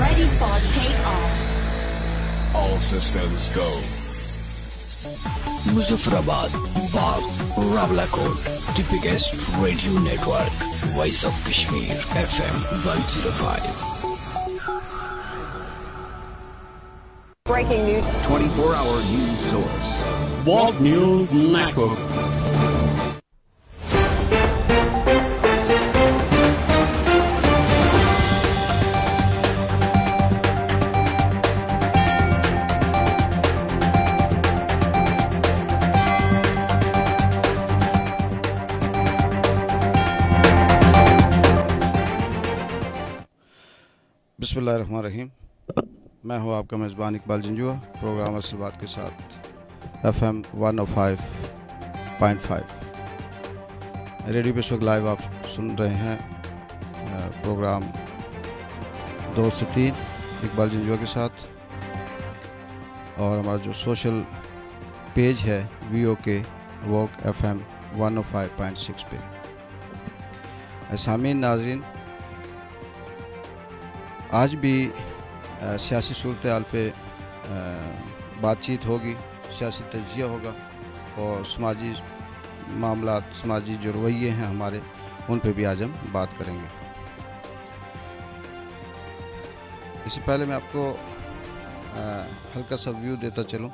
Ready for takeoff. All systems go. Muzaffarabad, Bagh, Rawalakot, the biggest radio network, Voice of Kashmir, FM 105. Breaking news. 24-hour news source. World News Network. बिस्मिल्लाहिर्रहमानिर्रहीम। मैं हूं आपका मेज़बान Iqbal Janjua. Programme असल बात के साथ FM 105.5 रेडियो पे इस वक्त लाइव आप सुन रहे हैं प्रोग्राम 2 से 3 इकबाल जंजुआ के साथ। और हमारा जो सोशल पेज है VOK FM 105.6 पे। सामीन नाज़रीन, आज भी सियासी सूरत हाल पे बातचीत होगी, सियासी तजिया होगा और समाजी मामलात, समाजी जो रवैये हैं हमारे, उन पे भी आज हम बात करेंगे। इससे पहले मैं आपको हल्का सा व्यू देता चलूं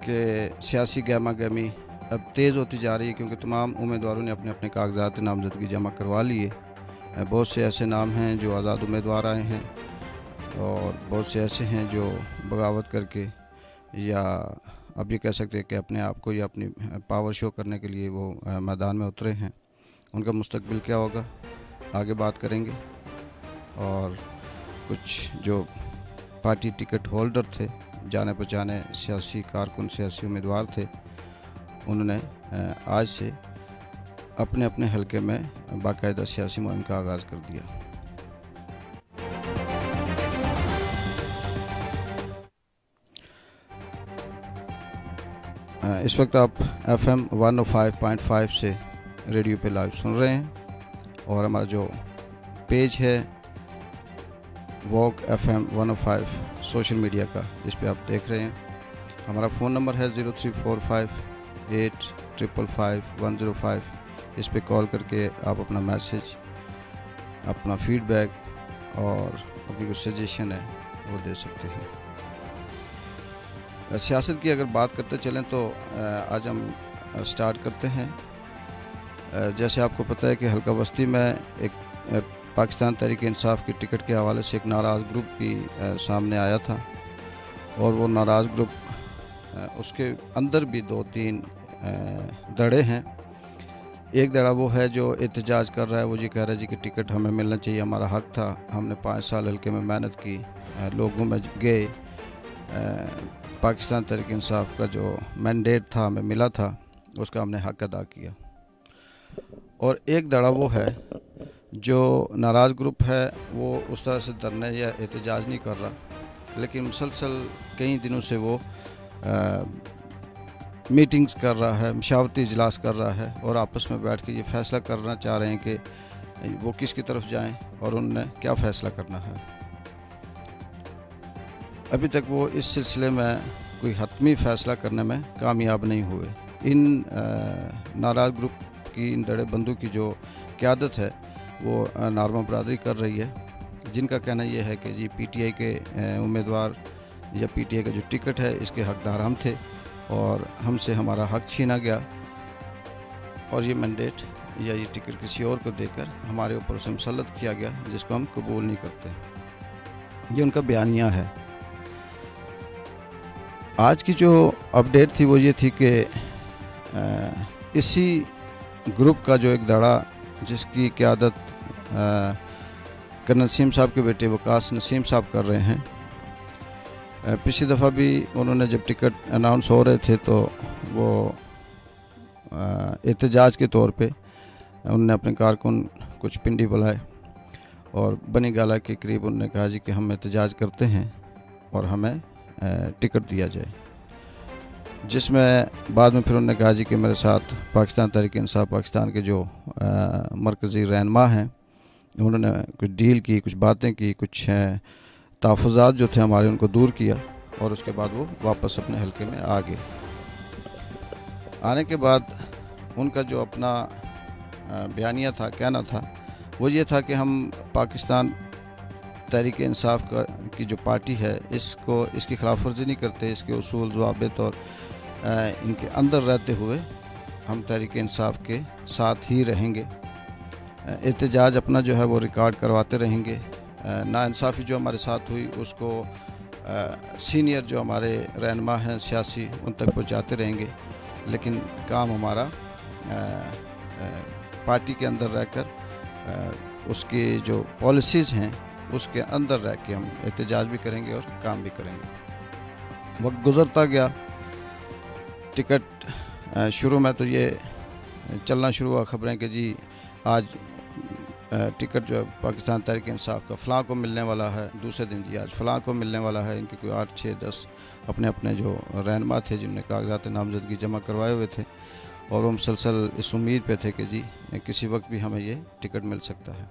कि सियासी गहमा गहमी अब तेज़ होती जा रही है, क्योंकि तमाम उम्मीदवारों ने अपने अपने कागजात नामजदगी जमा करवा लिए। बहुत से ऐसे नाम हैं जो आज़ाद उम्मीदवार आए हैं और बहुत से ऐसे हैं जो बगावत करके या अब ये कह सकते हैं कि अपने आप को या अपनी पावर शो करने के लिए वो मैदान में उतरे हैं। उनका मुस्तकबिल क्या होगा, आगे बात करेंगे। और कुछ जो पार्टी टिकट होल्डर थे, जाने पहचाने सियासी कारकुन, सियासी उम्मीदवार थे, उन्होंने आज से अपने अपने हलके में बाकायदा सियासी मुहिम का आगाज़ कर दिया। इस वक्त आप FM 105.5 से रेडियो पे लाइव सुन रहे हैं और हमारा जो पेज है वॉक FM 105 सोशल मीडिया का, जिस पे आप देख रहे हैं। हमारा फ़ोन नंबर है 034585555105। इस पे कॉल करके आप अपना मैसेज, अपना फीडबैक और अपनी कुछ सजेशन है वो दे सकते हैं। सियासत की अगर बात करते चलें तो आज हम स्टार्ट करते हैं। जैसे आपको पता है कि हल्का बस्ती में एक पाकिस्तान तहरीक इंसाफ की टिकट के हवाले से एक नाराज़ ग्रुप भी सामने आया था और वो नाराज़ ग्रुप, उसके अंदर भी 2-3 धड़े हैं। एक धड़ा वो है जो एहतजाज कर रहा है, वो ये कह रहा है जी कि टिकट हमें मिलना चाहिए, हमारा हक था, हमने 5 साल हल्के में मेहनत की, लोगों में गए, पाकिस्तान तहरीक इंसाफ का जो मैंडेट था हमें मिला था, उसका हमने हक अदा किया। और एक धड़ा वो है जो नाराज़ ग्रुप है, वो उस तरह से धरने या एहतजाज नहीं कर रहा, लेकिन मुसलसल कई दिनों से वो मीटिंग्स कर रहा है, मशावरती इजलास कर रहा है और आपस में बैठ के ये फ़ैसला करना चाह रहे हैं कि वो किसकी तरफ जाएं और उन्होंने क्या फ़ैसला करना है। अभी तक वो इस सिलसिले में कोई हतमी फ़ैसला करने में कामयाब नहीं हुए। इन नाराज़ ग्रुप की, इन दड़े बंदों की जो क़यादत है वो नारमा बरादरी कर रही है, जिनका कहना यह है कि जी PTI के उम्मीदवार या PTI का जो टिकट है इसके हकदार हम थे और हमसे हमारा हक छीना गया और ये मैंडेट या ये टिकट किसी और को देकर हमारे ऊपर उसे मुसल्लत किया गया, जिसको हम कबूल नहीं करते। ये उनका बयानिया है। आज की जो अपडेट थी वो ये थी कि इसी ग्रुप का जो एक धड़ा, जिसकी क़यादत कर्नल नसीम साहब के बेटे वकास नसीम साहब कर रहे हैं, पिछली दफ़ा भी उन्होंने जब टिकट अनाउंस हो रहे थे तो वो एहतजाज के तौर पे उन्होंने अपने कारकुन कुछ पिंडी बुलाए और बनी गाला के करीब उन्होंने कहा जी कि हम एहतजाज करते हैं और हमें टिकट दिया जाए, जिसमें बाद में फिर उन्होंने कहा जी कि मेरे साथ पाकिस्तान तहरीक इंसाफ पाकिस्तान के जो मरकज़ी रहनुमा हैं उन्होंने कुछ डील की, कुछ बातें की, कुछ तहफ़्फ़ुज़ात जो थे हमारे उनको दूर किया और उसके बाद वो वापस अपने हलके में आ गए। आने के बाद उनका जो अपना बयानिया था, कहना था, वो ये था कि हम पाकिस्तान तहरीक इंसाफ की जो पार्टी है इसकी खिलाफ वर्जी नहीं करते, इसके उसूल ज़वाबित और इनके अंदर रहते हुए हम तहरीक इंसाफ के साथ ही रहेंगे। एहतजाज अपना जो है वो रिकॉर्ड करवाते रहेंगे। नाइंसाफ़ी जो हमारे साथ हुई उसको सीनियर जो हमारे रहनुमा हैं सियासी उन तक पहुँचाते रहेंगे, लेकिन काम हमारा पार्टी के अंदर रहकर उसकी जो पॉलिसीज़ हैं उसके अंदर रह के हम एहतजाज भी करेंगे और काम भी करेंगे। वक्त गुज़रता गया, टिकट शुरू में तो ये चलना शुरू हुआ खबरें कि जी आज टिकट जो है पाकिस्तान तहरीक इंसाफ का फ़लाँ को मिलने वाला है, दूसरे दिन जी आज फ़लाँ को मिलने वाला है। इनके कोई 8, 6, 10 अपने अपने जो रहनुमा थे जिनने कागजात नामजदगी जमा करवाए हुए थे और वो मुसलसल इस उम्मीद पे थे कि जी किसी वक्त भी हमें ये टिकट मिल सकता है।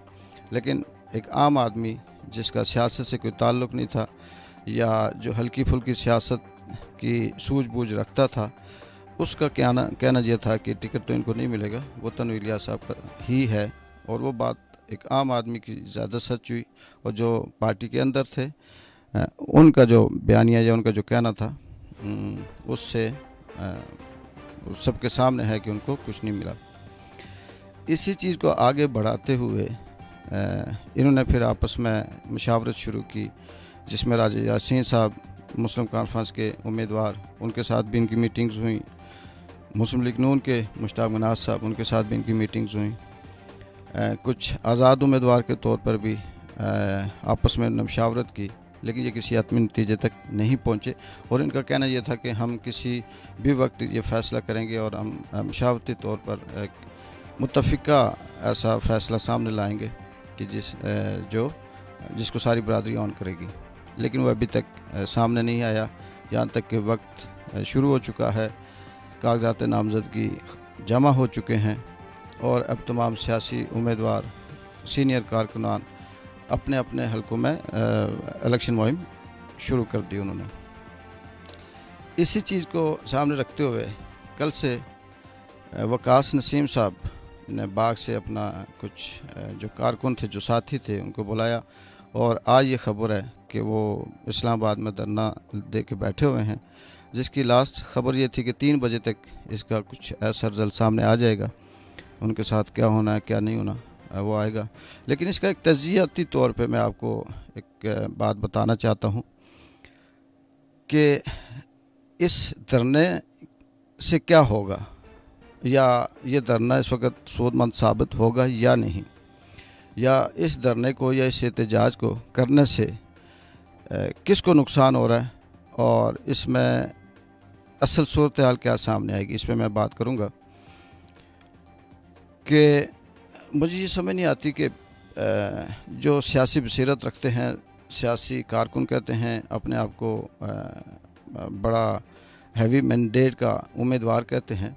लेकिन एक आम आदमी जिसका सियासत से कोई ताल्लुक़ नहीं था या जो हल्की फुल्की सियासत की सूझबूझ रखता था, उसका कहना यह था कि टिकट तो इनको नहीं मिलेगा, वो तनवीर इलियास साहब का ही है। और वो बात एक आम आदमी की ज़्यादा सच हुई और जो पार्टी के अंदर थे उनका जो बयानिया या उनका जो कहना था उससे सबके सामने है कि उनको कुछ नहीं मिला। इसी चीज़ को आगे बढ़ाते हुए इन्होंने फिर आपस में मुशावरत शुरू की, जिसमें राजा यासीन साहब मुस्लिम कॉन्फ्रेंस के उम्मीदवार, उनके साथ भी इनकी मीटिंग्स हुई। मुस्लिम लीग नून के मुश्ताक मनाज साहब, उनके साथ भी इनकी मीटिंग्स हुई। कुछ आज़ाद उम्मीदवार के तौर पर भी आपस में उन्होंने मुशावरत की, लेकिन ये किसी हतमी नतीजे तक नहीं पहुँचे। और इनका कहना यह था कि हम किसी भी वक्त ये फ़ैसला करेंगे और हम मुशावरती तौर पर एक मुत्तफ़िका ऐसा फ़ैसला सामने लाएंगे कि जिसको सारी बरादरी ऑन करेगी। लेकिन वह अभी तक सामने नहीं आया, यहाँ तक कि वक्त शुरू हो चुका है, कागजात नामज़दगी जमा हो चुके हैं और अब तमाम सियासी उम्मीदवार, सीनियर कारकुनान अपने अपने हलकों में इलेक्शन मुहिम शुरू कर दी उन्होंने। इसी चीज़ को सामने रखते हुए कल से वकास नसीम साहब ने बाग से अपना कुछ जो कारकुन थे, जो साथी थे, उनको बुलाया और आज ये ख़बर है कि वो इस्लामाबाद में धरना दे के बैठे हुए हैं, जिसकी लास्ट ख़बर ये थी कि 3 बजे तक इसका कुछ ऐसा रिजल्ट सामने आ जाएगा। उनके साथ क्या होना है क्या नहीं होना वो आएगा। लेकिन इसका एक तज़ियाती तौर पे मैं आपको एक बात बताना चाहता हूँ कि इस धरने से क्या होगा, या ये धरना इस वक्त सूदमंद साबित होगा या नहीं, या इस धरने को या इस एहतजाज को करने से किसको नुकसान हो रहा है और इसमें असल सूरत हाल क्या सामने आएगी, इस पर मैं बात करूँगा। कि मुझे ये समझ नहीं आती कि जो सियासी बसीरत रखते हैं, सियासी कारकुन कहते हैं, अपने आप को बड़ा हैवी मैंडेट का उम्मीदवार कहते हैं,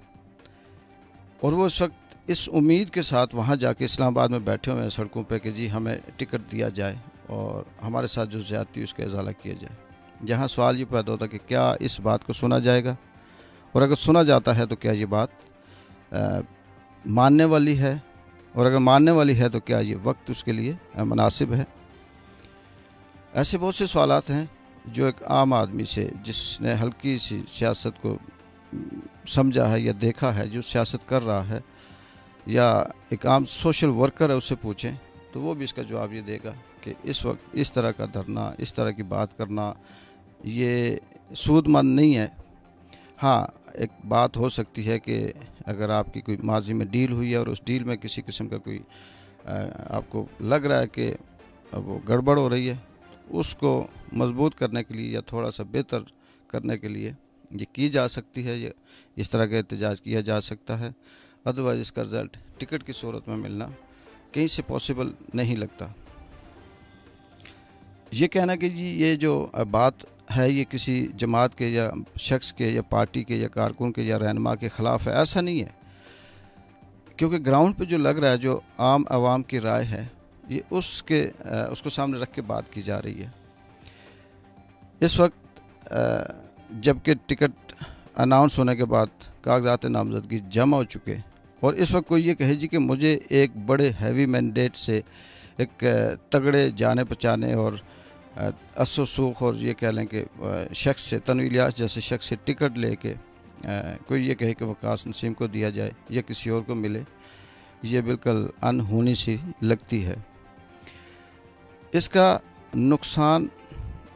और वो इस वक्त इस उम्मीद के साथ वहाँ जाके इस्लामाबाद में बैठे हुए हैं सड़कों पे कि जी हमें टिकट दिया जाए और हमारे साथ जो ज़्यादती उसका इजाला किया जाए। यहाँ सवाल ये पैदा होता है कि क्या इस बात को सुना जाएगा, और अगर सुना जाता है तो क्या ये बात मानने वाली है, और अगर मानने वाली है तो क्या ये वक्त उसके लिए मुनासिब है। ऐसे बहुत से सवालात हैं जो एक आम आदमी से, जिसने हल्की सी सियासत को समझा है या देखा है, जो सियासत कर रहा है, या एक आम सोशल वर्कर है, उससे पूछें तो वो भी इसका जवाब ये देगा कि इस वक्त इस तरह का धरना, इस तरह की बात करना ये सूदमंद नहीं है। हाँ, एक बात हो सकती है कि अगर आपकी कोई माजी में डील हुई है और उस डील में किसी किस्म का कोई आपको लग रहा है कि वो गड़बड़ हो रही है, उसको मजबूत करने के लिए या थोड़ा सा बेहतर करने के लिए ये की जा सकती है, ये इस तरह का एहतजाज किया जा सकता है। अदरवाइज़ इसका रिज़ल्ट टिकट की सूरत में मिलना कहीं से पॉसिबल नहीं लगता। ये कहना कि जी ये जो बात है ये किसी जमात के या शख्स के या पार्टी के या कारकुन के या रहनुमा के ख़िलाफ़ है, ऐसा नहीं है। क्योंकि ग्राउंड पे जो लग रहा है, जो आम आवाम की राय है, ये उसको सामने रख के बात की जा रही है। इस वक्त जबकि टिकट अनाउंस होने के बाद कागजात नामजदगी जमा हो चुके और इस वक्त कोई ये कहे जी कि मुझे एक बड़े हैवी मैंडेट से एक तगड़े जाने पहचाने और असो सूख और ये कह लें कि शख्स से, तनवीर इलियास जैसे शख्स से टिकट लेके कोई ये कहे कि वकास नसीम को दिया जाए या किसी और को मिले, ये बिल्कुल अनहोनी सी लगती है। इसका नुकसान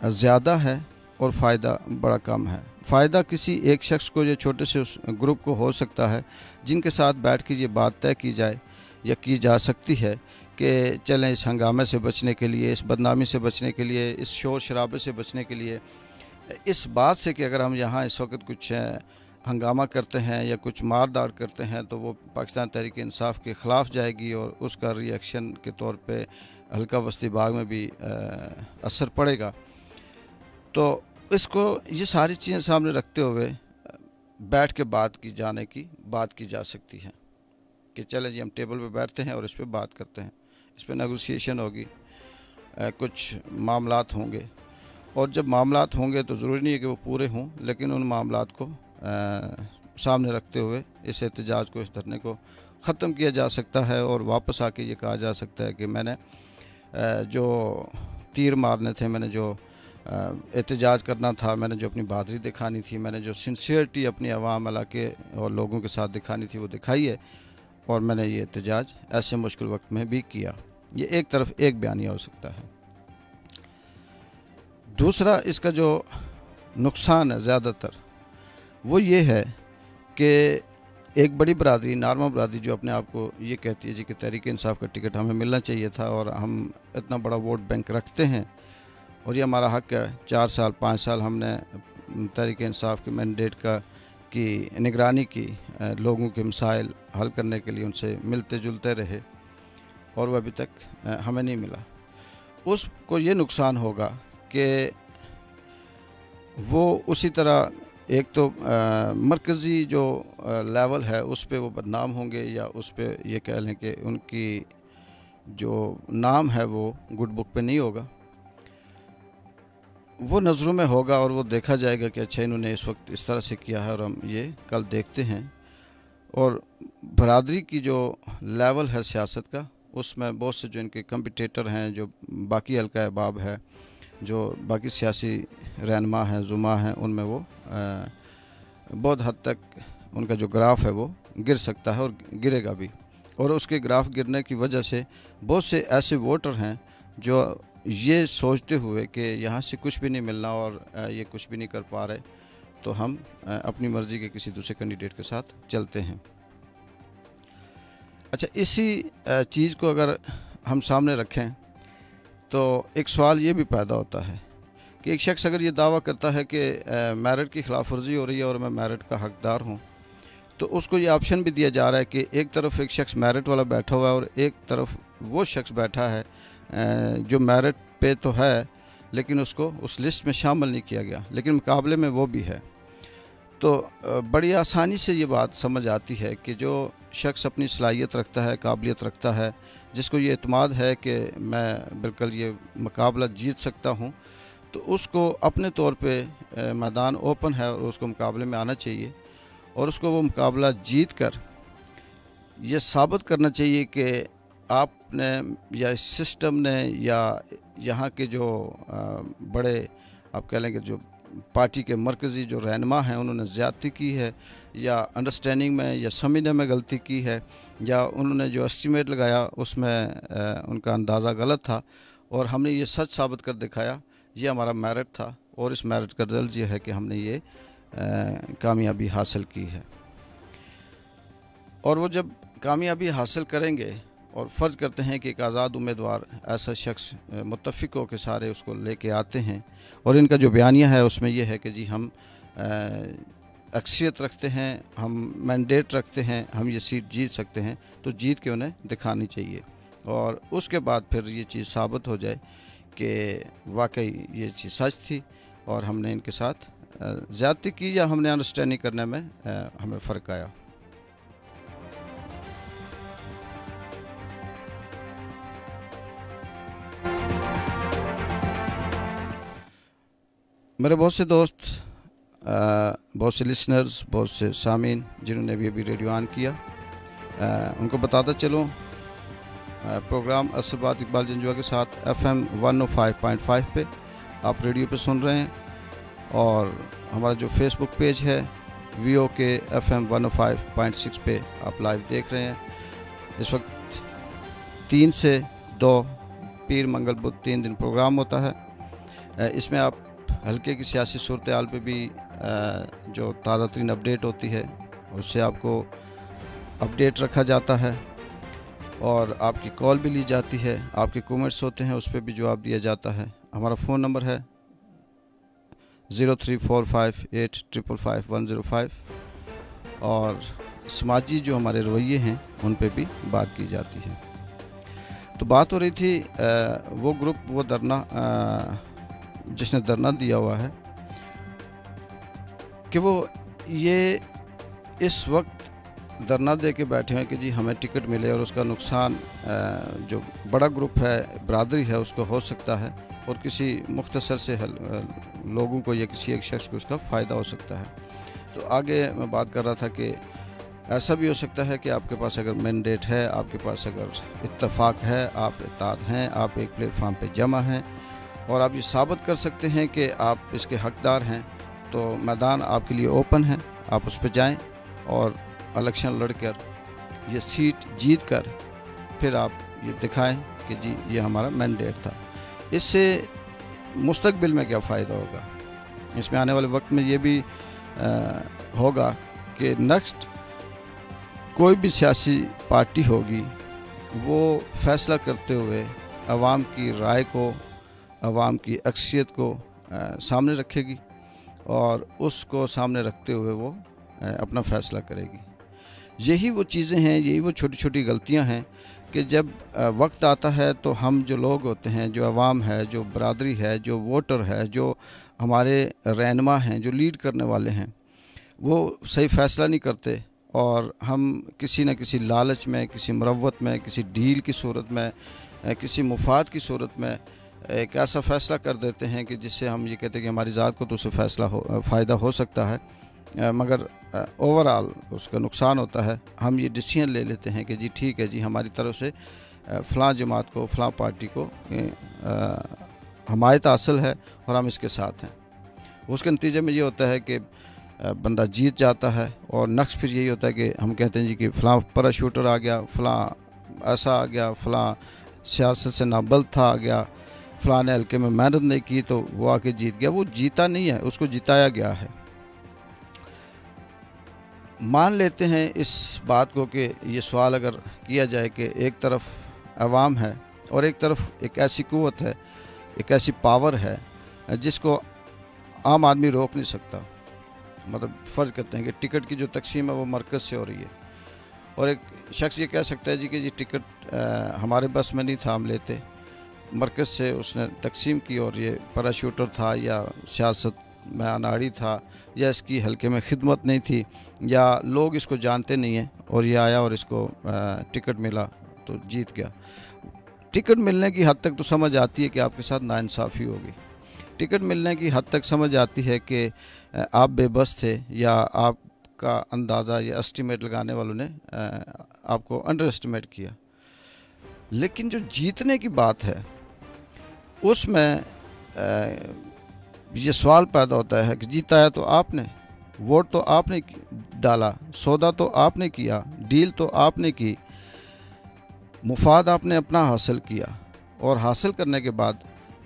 ज़्यादा है और फ़ायदा बड़ा कम है। फ़ायदा किसी एक शख्स को या छोटे से उस ग्रुप को हो सकता है जिनके साथ बैठ के ये बात तय की जाए या की जा सकती है कि चलें इस हंगामे से बचने के लिए, इस बदनामी से बचने के लिए, इस शोर शराबे से बचने के लिए, इस बात से कि अगर हम यहाँ इस वक्त कुछ हंगामा करते हैं या कुछ मार दाड़ करते हैं तो वो पाकिस्तान तहरीक इंसाफ के ख़िलाफ़ जाएगी और उसका रिएक्शन के तौर पे हल्का वस्ती बाग में भी असर पड़ेगा। तो इसको ये सारी चीज़ें सामने रखते हुए बैठ के बात की जा सकती है कि चले जी हम टेबल पे बैठते हैं और इस पे बात करते हैं, इस पे नेगोशिएशन होगी, कुछ मामलात होंगे और जब मामलात होंगे तो ज़रूरी नहीं है कि वो पूरे हों, लेकिन उन मामलात को सामने रखते हुए इस एहतजाज को, इस धरने को ख़त्म किया जा सकता है और वापस आके ये कहा जा सकता है कि मैंने जो तीर मारने थे, मैंने जो एहतजाज करना था, मैंने जो अपनी बहादुरी दिखानी थी, मैंने जो सिंसियरिटी अपनी अवाम इलाके और लोगों के साथ दिखानी थी वो दिखाई है और मैंने ये एहतजाज ऐसे मुश्किल वक्त में भी किया। ये एक तरफ एक बयानिया हो सकता है। दूसरा इसका जो नुकसान है ज़्यादातर वो ये है कि एक बड़ी बरादरी, नारमा बरादरी जो अपने आप को ये कहती है जी कि तहरीक इंसाफ का टिकट हमें मिलना चाहिए था और हम इतना बड़ा वोट बैंक रखते हैं और ये हमारा हक़ है, 4 साल 5 साल हमने तहरीक इंसाफ के मैंडेट की निगरानी की, लोगों के मसाइल हल करने के लिए उनसे मिलते जुलते रहे और वह अभी तक हमें नहीं मिला। उसको ये नुकसान होगा कि वो उसी तरह एक तो मरकज़ी जो लेवल है उस पे वो बदनाम होंगे या उस पे ये कह लें कि उनकी जो नाम है वो गुड बुक पे नहीं होगा, वो नज़रों में होगा और वो देखा जाएगा कि अच्छा इन्होंने इस वक्त इस तरह से किया है और हम ये कल देखते हैं। और बरादरी की जो लेवल है सियासत का, उसमें बहुत से जो इनके कम्पिटिटर हैं, जो बाकी हल्का अहबाब है, जो बाकी सियासी रहनुमा हैं, जुमा हैं, उनमें वो बहुत हद तक उनका जो ग्राफ है वो गिर सकता है और गिरेगा भी। और उसके ग्राफ गिरने की वजह से बहुत से ऐसे वोटर हैं जो ये सोचते हुए कि यहाँ से कुछ भी नहीं मिलना और ये कुछ भी नहीं कर पा रहे, तो हम अपनी मर्ज़ी के किसी दूसरे कैंडिडेट के साथ चलते हैं। अच्छा, इसी चीज़ को अगर हम सामने रखें तो एक सवाल ये भी पैदा होता है कि एक शख्स अगर ये दावा करता है कि मेरिट की खिलाफ वर्जी हो रही है और मैं मेरिट का हकदार हूँ, तो उसको ये ऑप्शन भी दिया जा रहा है कि एक तरफ एक शख्स मेरिट वाला बैठा हुआ है और एक तरफ वो शख्स बैठा है जो मेरिट पे तो है लेकिन उसको उस लिस्ट में शामिल नहीं किया गया, लेकिन मुकाबले में वो भी है। तो बड़ी आसानी से ये बात समझ आती है कि जो शख्स अपनी सलाहियत रखता है, काबिलियत रखता है, जिसको ये एतमाद है कि मैं बिल्कुल ये मुकाबला जीत सकता हूँ, तो उसको अपने तौर पे मैदान ओपन है और उसको मुकाबले में आना चाहिए और उसको वो मुकाबला जीत कर ये साबित करना चाहिए कि आपने या इस सिस्टम ने या यहाँ के जो बड़े आप कह लेंगे जो पार्टी के मरकज़ी जो रहनुमा हैं उन्होंने ज़्यादती की है या अंडरस्टैंडिंग में या समझने में गलती की है या उन्होंने जो एस्टीमेट लगाया उसमें उनका अंदाज़ा गलत था और हमने ये सच साबित कर दिखाया, ये हमारा मेरिट था और इस मेरिट का रिजल्ट ये है कि हमने ये कामयाबी हासिल की है। और वो जब कामयाबी हासिल करेंगे और फ़र्ज़ करते हैं कि एक आज़ाद उम्मीदवार ऐसा शख्स मुत्तफ़िक़ हो के सारे उसको लेके आते हैं और इनका जो बयानिया है उसमें यह है कि जी हम अक्सरियत रखते हैं, हम मैंडेट रखते हैं, हम ये सीट जीत सकते हैं, तो जीत के उन्हें दिखानी चाहिए और उसके बाद फिर ये चीज़ साबित हो जाए कि वाकई ये चीज़ सच थी और हमने इनके साथ ज़्यादती की या हमने अंडरस्टैंडिंग करने में हमें फ़र्क आया। मेरे बहुत से दोस्त, बहुत से लिसनर्स, बहुत से सामीन जिन्होंने अभी अभी रेडियो ऑन किया, उनको बताता चलूँ प्रोग्राम असल बात इकबाल जंजुआ के साथ FM 105.5 पे आप रेडियो पे सुन रहे हैं, और हमारा जो फेसबुक पेज है VOK FM 105.6 पे आप लाइव देख रहे हैं। इस वक्त 3 से 2 पीर मंगल बुध 3 दिन प्रोग्राम होता है। इसमें आप हल्के की सियासी सूरत हाल पे भी जो ताज़ा तरीन अपडेट होती है उससे आपको अपडेट रखा जाता है, और आपकी कॉल भी ली जाती है, आपके कमेंट्स होते हैं उस पर भी जवाब दिया जाता है। हमारा फ़ोन नंबर है 0345855105, और समाजी जो हमारे रवैये हैं उन पे भी बात की जाती है। तो बात हो रही थी वो ग्रुप, वो धरना जिसने धरना दिया हुआ है कि वो ये इस वक्त धरना दे के बैठे हैं कि जी हमें टिकट मिले और उसका नुकसान जो बड़ा ग्रुप है, बरादरी है, उसको हो सकता है, और किसी मुख्तसर से लोगों को या किसी एक शख्स को उसका फ़ायदा हो सकता है। तो आगे मैं बात कर रहा था कि ऐसा भी हो सकता है कि आपके पास अगर मैंडेट है, आपके पास अगर इत्तफाक है, आप इत्तेहाद हैं, आप एक प्लेटफार्म पे जमा हैं और आप ये साबित कर सकते हैं कि आप इसके हकदार हैं, तो मैदान आपके लिए ओपन है। आप उस पर जाएँ और इलेक्शन लड़कर ये सीट जीत कर फिर आप ये दिखाएं कि जी ये हमारा मैंडेट था। इससे मुस्तकबिल में क्या फ़ायदा होगा, इसमें आने वाले वक्त में ये भी होगा कि नेक्स्ट कोई भी सियासी पार्टी होगी वो फ़ैसला करते हुए आवाम की राय को, आवाम की अक्सरियत को सामने रखेगी, और उसको सामने रखते हुए वो अपना फ़ैसला करेगी। यही वो चीज़ें हैं, यही वो छोटी छोटी गलतियां हैं कि जब वक्त आता है तो हम जो लोग होते हैं, जो अवाम है, जो बरादरी है, जो वोटर है, जो हमारे रहनुमा हैं, जो लीड करने वाले हैं, वो सही फ़ैसला नहीं करते, और हम किसी न किसी लालच में, किसी मुरव्वत में, किसी डील की सूरत में, किसी मुफाद की सूरत में एक ऐसा फ़ैसला कर देते हैं कि जिससे हम ये कहते हैं कि हमारी ज़ात को तो उससे फ़ायदा हो सकता है, मगर ओवरऑल उसका नुकसान होता है। हम ये डिसीजन ले लेते हैं कि जी ठीक है जी, हमारी तरफ से फ़लाँ जमात को, फ़लाँ पार्टी को हमायत हासिल है और हम इसके साथ हैं। उसके नतीजे में ये होता है कि बंदा जीत जाता है, और नेक्स्ट फिर यही होता है कि हम कहते हैं जी कि फ़लाँ पैराशूटर आ गया, फ़लाँ ऐसा आ गया, फ़लाँ सियासत से नाबल्द था आ गया, फ़लाँ ने हल्के में मेहनत नहीं की तो वो आके जीत गया। वो जीता नहीं है, उसको जिताया गया है। मान लेते हैं इस बात को कि ये सवाल अगर किया जाए कि एक तरफ अवाम है और एक तरफ एक ऐसी क़ुव्वत है, एक ऐसी पावर है जिसको आम आदमी रोक नहीं सकता। मतलब फ़र्ज़ करते हैं कि टिकट की जो तकसीम है वो मरकज़ से हो रही है, और एक शख्स ये कह सकता है जी कि ये टिकट हमारे बस में नहीं था, हम लेते, मरकज़ से उसने तकसीम की, और ये पैराशूटर था या सियासत में अनाड़ी था या इसकी हल्के में खिदमत नहीं थी या लोग इसको जानते नहीं हैं, और ये आया और इसको टिकट मिला तो जीत गया। टिकट मिलने की हद तक तो समझ आती है कि आपके साथ नाइंसाफ़ी होगी। टिकट मिलने की हद तक समझ आती है कि आप बेबस थे, या आपका अंदाज़ा या एस्टिमेट लगाने वालों ने आपको अंडर एस्टिमेट किया। लेकिन जो जीतने की बात है उसमें ये सवाल पैदा होता है कि जीता है तो आपने, वोट तो आपने डाला, सौदा तो आपने किया, डील तो आपने की, मुफाद आपने अपना हासिल किया, और हासिल करने के बाद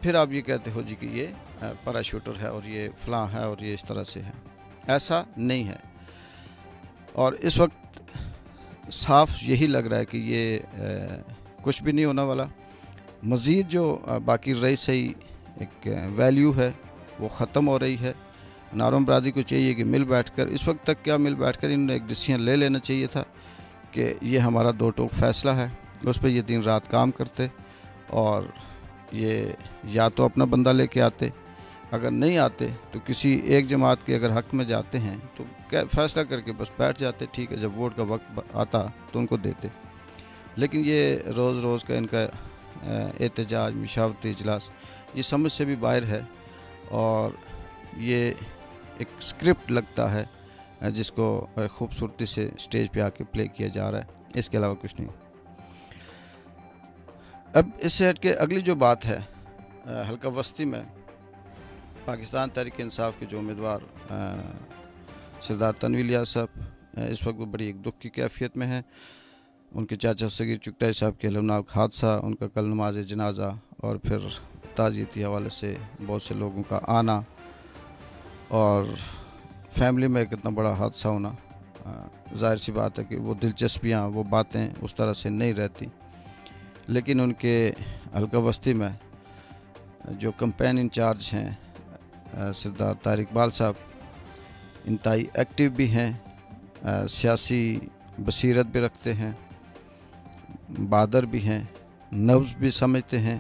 फिर आप ये कहते हो जी कि ये पैराशूटर है और ये फ़लाँ है और ये इस तरह से है। ऐसा नहीं है, और इस वक्त साफ यही लग रहा है कि ये कुछ भी नहीं होने वाला। मज़ीद जो बाकी रही सही एक वैल्यू है वो ख़त्म हो रही है। नारों बरादरी को चाहिए कि मिल बैठकर, इस वक्त तक क्या मिल बैठकर इन्होंने एक डिसीजन ले लेना चाहिए था कि ये हमारा दो टोक फ़ैसला है, उस पर ये दिन रात काम करते, और ये या तो अपना बंदा लेके आते, अगर नहीं आते तो किसी एक जमात के अगर हक़ में जाते हैं तो क्या फ़ैसला करके बस बैठ जाते, ठीक है, जब वोट का वक्त आता तो उनको देते। लेकिन ये रोज़ रोज़ का इनका एहतजाज, मशावरती इजलास, ये समझ से भी बाहर है, और ये एक स्क्रिप्ट लगता है जिसको खूबसूरती से स्टेज पे आके प्ले किया जा रहा है, इसके अलावा कुछ नहीं। अब इससे हट के अगली जो बात है, हल्का वस्ती में पाकिस्तान तहरीक इंसाफ के जो उम्मीदवार सरदार तनवीर इलियास साहब इस वक्त बड़ी एक दुख की कैफियत में है। उनके चाचा सगीर चुगताई साहब के अलमनाक हादसा, उनका कल नमाज जनाजा और फिर ताज़ियती हवाले से बहुत से लोगों का आना और फैमिली में कितना बड़ा हादसा होना, जाहिर सी बात है कि वो दिलचस्पियाँ, वो बातें उस तरह से नहीं रहती। लेकिन उनके हल्का वस्ती में जो कैंपेन इंचार्ज हैं सरदार तारिक इकबाल साहब, इंतहाई एक्टिव भी हैं, सियासी बसीरत भी रखते हैं, बहादुर भी हैं, नब्ज़ भी समझते हैं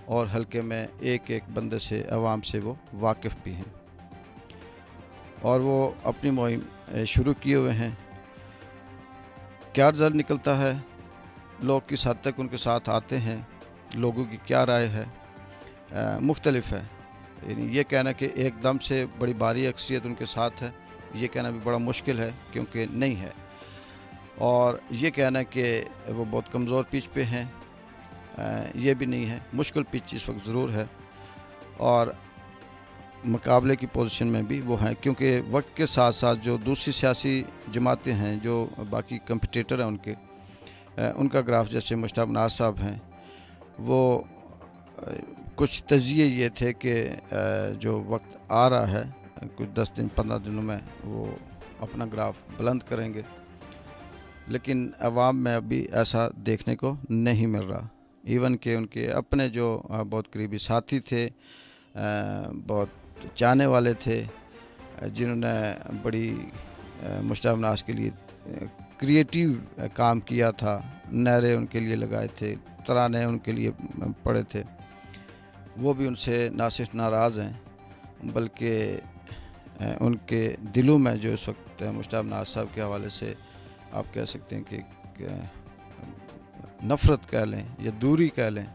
और हल्के में एक एक बंदे से, अवाम से वो वाकिफ़ भी हैं और वो अपनी मुहिम शुरू किए हुए हैं। क्या रिज़ल्ट निकलता है, लोग किस हद तक उनके साथ आते हैं, लोगों की क्या राय है, मुख्तलिफ है। ये कहना कि एकदम से बड़ी भारी अक्सरियत उनके साथ है, ये कहना भी बड़ा मुश्किल है क्योंकि नहीं है। और ये कहना कि वो बहुत कमज़ोर पिच पे हैं, ये भी नहीं है। मुश्किल पिच इस वक्त ज़रूर है और मुकाबले की पोजीशन में भी वो हैं, क्योंकि वक्त के साथ साथ जो दूसरी सियासी जमातें हैं, जो बाकी कंपटीटर हैं उनका ग्राफ, जैसे मुश्ताक नाज साहब हैं, वो कुछ तजिए ये थे कि जो वक्त आ रहा है कुछ 10 दिन 15 दिनों में वो अपना ग्राफ बुलंद करेंगे, लेकिन अवाम में अभी ऐसा देखने को नहीं मिल रहा। इवन के उनके अपने जो बहुत करीबी साथी थे, बहुत चाहने वाले थे, जिन्होंने बड़ी मुश्ताक नाज के लिए क्रिएटिव काम किया था, नारे उनके लिए लगाए थे, तराने उनके लिए पढ़े थे, वो भी उनसे ना सिर्फ नाराज़ हैं बल्कि उनके दिलों में जो इस वक्त मुश्ताक नाज साहब के हवाले से आप कह सकते हैं कि नफ़रत कह लें या दूरी कह लें,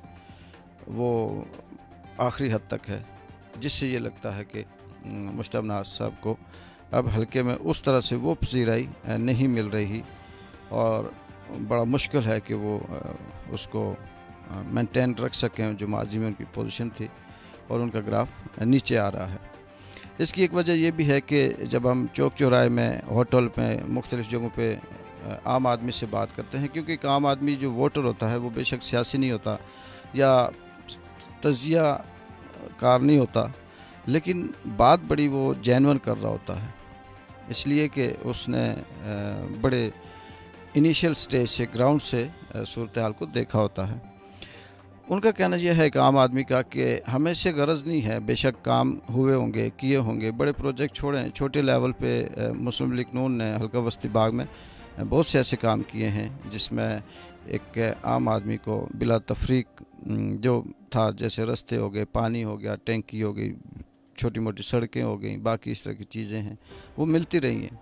वो आखिरी हद तक है, जिससे ये लगता है कि मुश्ताक नाज साहब को अब हल्के में उस तरह से वो पसीराई नहीं मिल रही और बड़ा मुश्किल है कि वो उसको मेंटेन रख सकें जो माजी में उनकी पोजीशन थी, और उनका ग्राफ नीचे आ रहा है। इसकी एक वजह यह भी है कि जब हम चौक चौराहे में, होटल में, मुख्तलिफ़ जगहों पे आम आदमी से बात करते हैं, क्योंकि एक आम आदमी जो वोटर होता है वो बेशक सियासी नहीं होता या तजिया कार नहीं होता, लेकिन बात बड़ी वो जेन्युइन कर रहा होता है, इसलिए कि उसने बड़े इनिशियल स्टेज से, ग्राउंड से सूरत हाल को देखा होता है। उनका कहना यह है कि आम आदमी का कि हमें से गरज नहीं है, बेशक काम हुए होंगे, किए होंगे, बड़े प्रोजेक्ट छोड़ें, छोटे लेवल पे मुस्लिम लीग नून ने हल्का वस्ती बाग में बहुत से ऐसे काम किए हैं जिसमें एक आम आदमी को बिला तफरीक जो था, जैसे रास्ते हो गए, पानी हो गया, टैंकी हो गई, छोटी मोटी सड़कें हो गई, बाकी इस तरह की चीज़ें हैं वो मिलती रही हैं।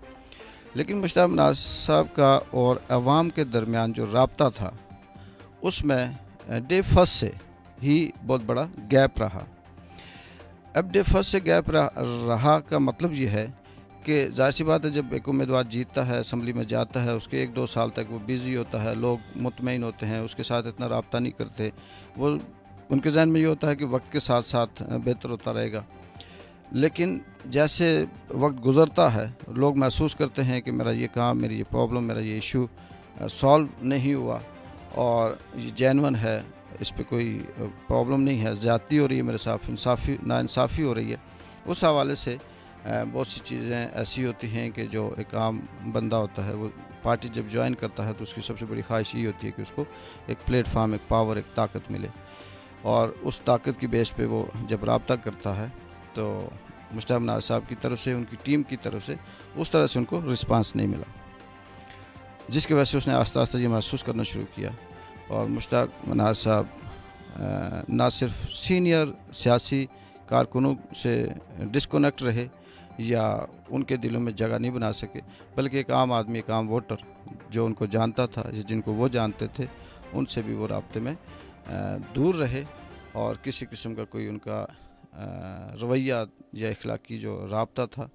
लेकिन मुश्ताक नाज साहब का और अवाम के दरमियान जो राब्ता था उसमें डे फर्स्ट से ही बहुत बड़ा गैप रहा। अब डे फर्स्ट से गैप रहा का मतलब ये है कि जाहिर सी बात है, जब एक उम्मीदवार जीतता है, असम्बली में जाता है, उसके 1-2 साल तक वो बिज़ी होता है, लोग मुतमईन होते हैं, उसके साथ इतना रब्ता नहीं करते, वो उनके जहन में ये होता है कि वक्त के साथ साथ बेहतर होता रहेगा। लेकिन जैसे वक्त गुज़रता है, लोग महसूस करते हैं कि मेरा ये काम, मेरी ये प्रॉब्लम, मेरा ये इशू सॉल्व नहीं हुआ और ये जेन्युइन है, इस पे कोई प्रॉब्लम नहीं है, ज़्यादती हो रही है मेरे साथ, नाइंसाफ़ी हो रही है। उस हवाले से बहुत सी चीज़ें ऐसी होती हैं कि जो एक आम बंदा होता है, वो पार्टी जब ज्वाइन करता है तो उसकी सबसे बड़ी ख्वाहिश ये होती है कि उसको एक प्लेटफार्म, एक पावर, एक ताकत मिले, और उस ताकत की बेस पे वो जब रब्ता करता है तो मुश्ताक नाज साहब की तरफ से, उनकी टीम की तरफ से उस तरह से उनको रिस्पांस नहीं मिला, जिसकी वजह से उसने आस्ता आस्ता ये महसूस करना शुरू किया। और मुश्ताक नाज साहब ना सिर्फ सीनियर सियासी कारकुनों से डिस्कनेक्ट रहे या उनके दिलों में जगह नहीं बना सके, बल्कि एक आम आदमी, एक आम वोटर जो उनको जानता था या जिनको वो जानते थे, उनसे भी वो राब्ते में दूर रहे और किसी किस्म का कोई उनका रवैया या इखलाकी जो राब्ता था,